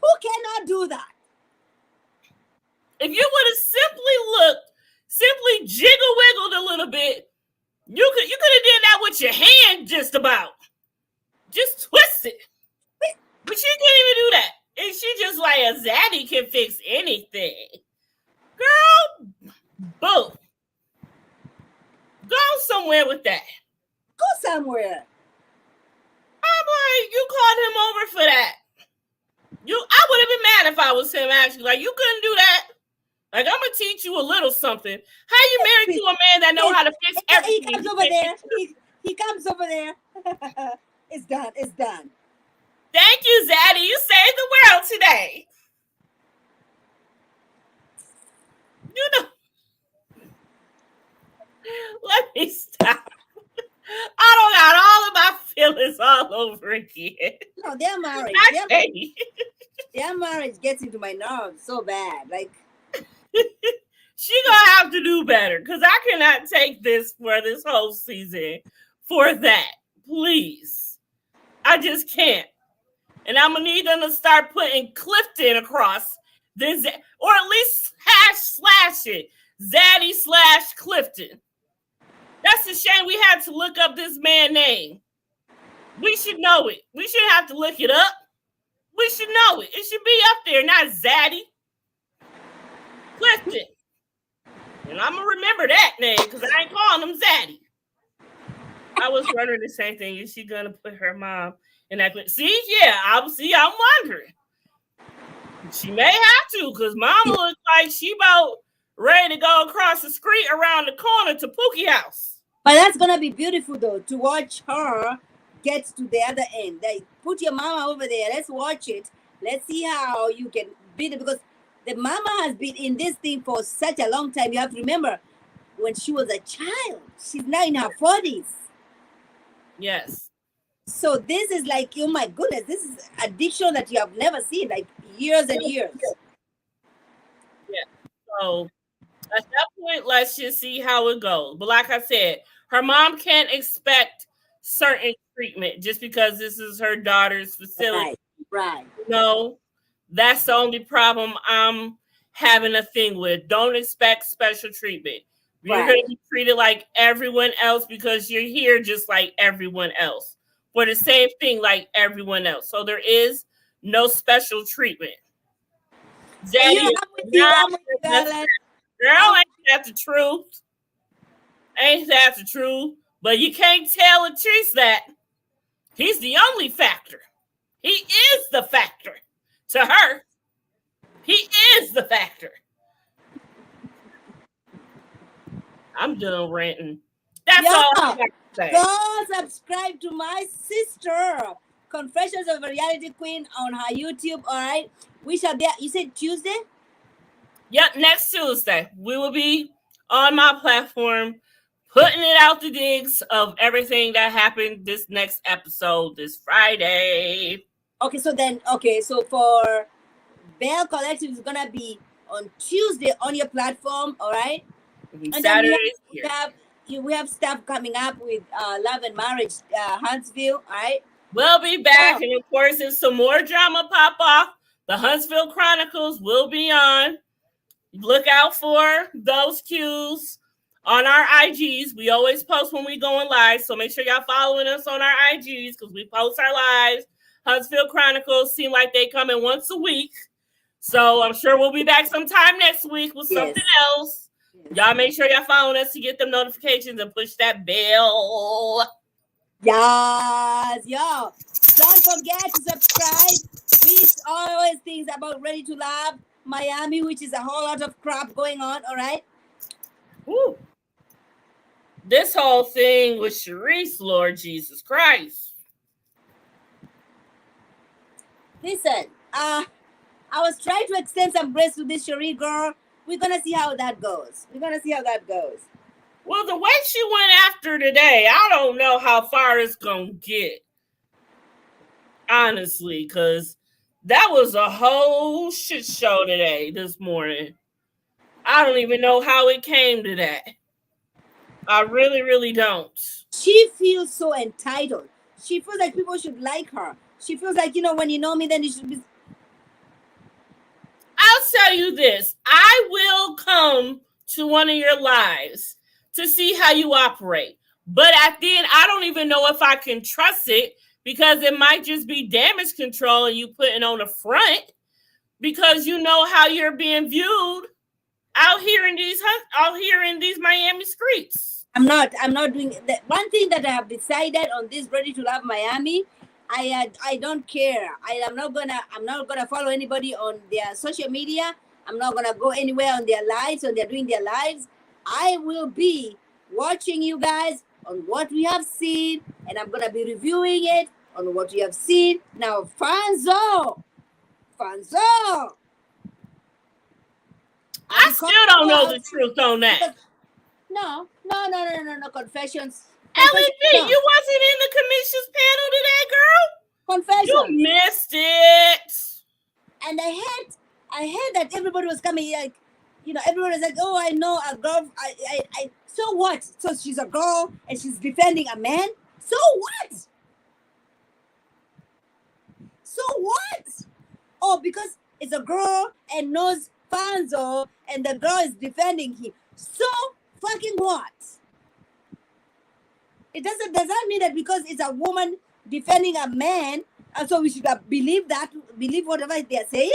Who cannot do that? If you would have simply jiggle wiggled a little bit, you could have did that with your hand just about. Just twist it. But she couldn't even do that. And she just like, a Zaddy can fix anything. Girl, boo. Go somewhere with that. Go somewhere. I'm like, you called him over for that. I would have been mad if I was him, actually. Like, you couldn't do that. Like, I'm gonna teach you a little something. How you married to a man that know how to fix everything? He comes over there. He comes over there. It's done. It's done. Thank you, Zaddy. You saved the world today. Let me stop. I don't got all of my feelings all over again. No, their marriage. Their marriage gets into my nerves so bad. Like, she gonna have to do better, because I cannot take this for this whole season for that. Please. I just can't. And I'm gonna need them to start putting Clifton across this, or at least slash it. Zaddy / Clifton. That's a shame we had to look up this man's name. We should know it. We shouldn't have to look it up. We should know it. It should be up there, not Zaddy. Clifton. And I'm going to remember that name, because I ain't calling him Zaddy. I was wondering the same thing. Is she going to put her mom in that? See, yeah, I'm wondering. She may have to, because Mama looks like she about ready to go across the street around the corner to Pookie house. But that's gonna be beautiful though, to watch her get to the other end. Like, put your mama over there. Let's watch it. Let's see how you can beat it, because the mama has been in this thing for such a long time. You have to remember when she was a child. She's now in her 40s. Yes. So this is like, oh my goodness, this is addiction that you have never seen, like years and years. Yeah. So at that point, let's just see how it goes. But like I said, her mom can't expect certain treatment just because this is her daughter's facility. Right. No, that's the only problem I'm having a thing with. Don't expect special treatment. You're going to be treated like everyone else because you're here just like everyone else. For the same thing like everyone else. So there is no special treatment. Zaddy, girl, ain't that the truth? Ain't that the truth? But you can't tell Latrice that. He's the only factor. He is the factor. To her, he is the factor. I'm done ranting. That's all I got to say. Go subscribe to my sister, Confessions of a Reality Queen, on her YouTube. All right. We shall be, you said Tuesday? Yep, next Tuesday. We will be on my platform putting it out the digs of everything that happened this next episode this Friday. Okay, so for Belle Collective is gonna be on Tuesday on your platform, all right? And then Saturday's we here. have we have stuff coming up with Love and Marriage, Huntsville. All right. We'll be back, So and of course, if some more drama pop off, the Huntsville Chronicles will be on. Look out for those cues on our IGs. We always post when we going live, so make sure y'all following us on our IGs because we post our lives. Huntsville Chronicles seem like they come in once a week, so I'm sure we'll be back sometime next week with something else. Y'all make sure y'all following us to get them notifications and push that bell. Yes, yo. Don't forget to subscribe. We always things about Ready to Love Miami, which is a whole lot of crap going on, all right? Woo. This whole thing with Sharice, Lord Jesus Christ. Listen, I was trying to extend some grace to this Cherie girl. We're gonna see how that goes. Well, the way she went after today, I don't know how far it's gonna get. Honestly, because that was a whole shit show today, this morning. I don't even know how it came to that. I really, really don't. She feels so entitled. She feels like people should like her. She feels like, when you know me, then you should be. I'll tell you this. I will come to one of your lives to see how you operate. But at the end, I don't even know if I can trust it because it might just be damage control and you putting on the front because you know how you're being viewed out here in these Miami streets. I'm not doing that. One thing that I have decided on this Ready to Love Miami, I don't care. I'm not gonna follow anybody on their social media. I'm not gonna go anywhere on their lives when they're doing their lives. I will be watching you guys on what we have seen, and I'm gonna be reviewing it on what we have seen. Now, Fanzo. I still don't know the truth on that. No, confessions. LED, you wasn't in the commission's panel today, girl. Confessions. You missed it. And I heard that everybody was coming, like, everybody was like, oh, I know a girl. I so what? So she's a girl and she's defending a man. So what? Oh, because it's a girl and knows Fanzo and the girl is defending him. So fucking what? It does that mean that because it's a woman defending a man, and so we should believe whatever they're saying?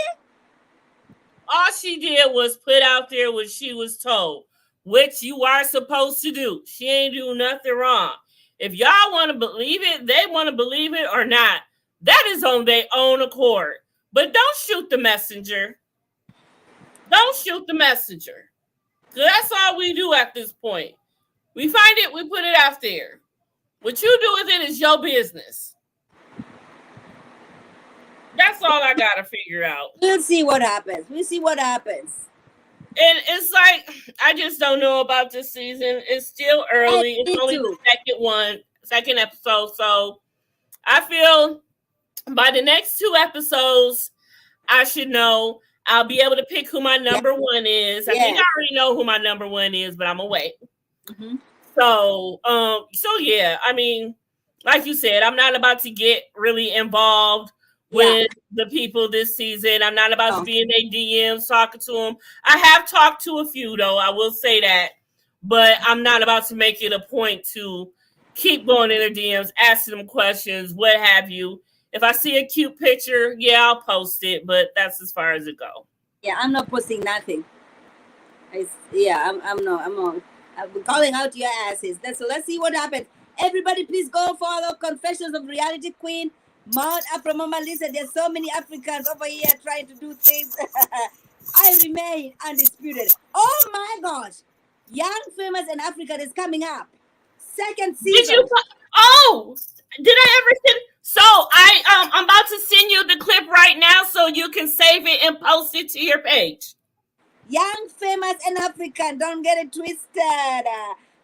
All she did was put out there what she was told, which you are supposed to do. She ain't do nothing wrong. If y'all want to believe it, they want to believe it or not. That is on their own accord. But don't shoot the messenger. Don't shoot the messenger. That's all we do at this point. We find it, we put it out there. What you do with it is your business. That's all I gotta figure out. We'll see what happens. And it's like, I just don't know about this season. It's still early. It's only the second episode. So I feel by the next 2 episodes, I should know. I'll be able to pick who my number one is. I think I already know who my number one is, but I'm gonna wait. Mm-hmm. So yeah, I mean, like you said, I'm not about to get really involved with the people this season. I'm not about to be in their DMs talking to them. I have talked to a few though, I will say that, but I'm not about to make it a point to keep going in their DMs, asking them questions, what have you. If I see a cute picture, I'll post it, but that's as far as it goes. Yeah, I'm not posting nothing. I'm calling out your asses. So let's see what happens. Everybody, please go follow Confessions of Reality Queen. Mount Afro-Mama Lisa. There's so many Africans over here trying to do things. I remain undisputed. Oh my gosh. Young, Famous, and African is coming up. Second season. Did I ever send? So I'm about to send you the clip right now so you can save it and post it to your page. Young, Famous, and African. Don't get it twisted.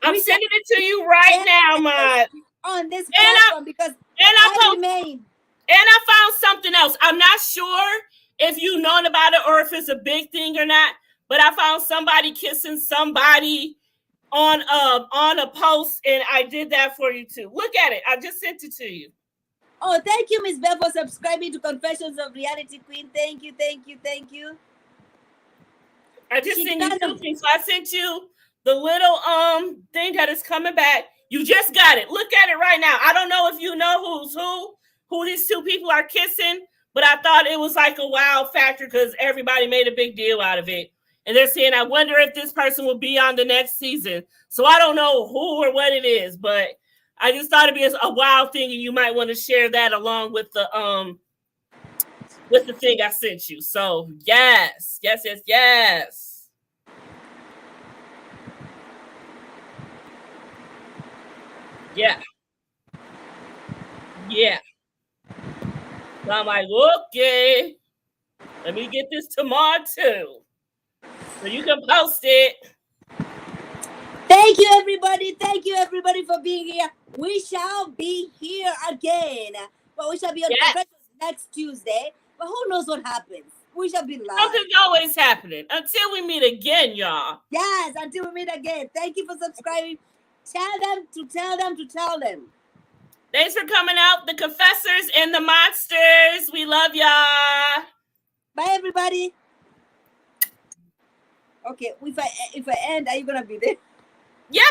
I'm sending it to you right now, Mom. On this platform because I remain. And I found something else. I'm not sure if you've known about it or if it's a big thing or not, but I found somebody kissing somebody on a post, and I did that for you too. Look at it. I just sent it to you. Oh, thank you, Miss Belle, for subscribing to Confessions of Reality Queen. Thank you, thank you, thank you. I just sent you two things. So I sent you the little thing that is coming back. You just got it. Look at it right now. I don't know if you know who's who these two people are kissing, but I thought it was like a wow factor because everybody made a big deal out of it. And they're saying, I wonder if this person will be on the next season. So I don't know who or what it is, but I just thought it'd be a wow thing, and you might want to share that along with the thing I sent you. So yes. Yeah. So I'm like, okay, let me get this tomorrow too. So you can post it. Thank you, everybody. Thank you, everybody, for being here. We shall be here again. But we shall be on Confessions next Tuesday. But who knows what happens? We shall be live. Something's always happening until we meet again, y'all. Yes, until we meet again. Thank you for subscribing. Tell them to tell them to tell them. Thanks for coming out, the Confessors and the Monsters. We love y'all. Bye, everybody. Okay, if I end, are you gonna be there? Yes.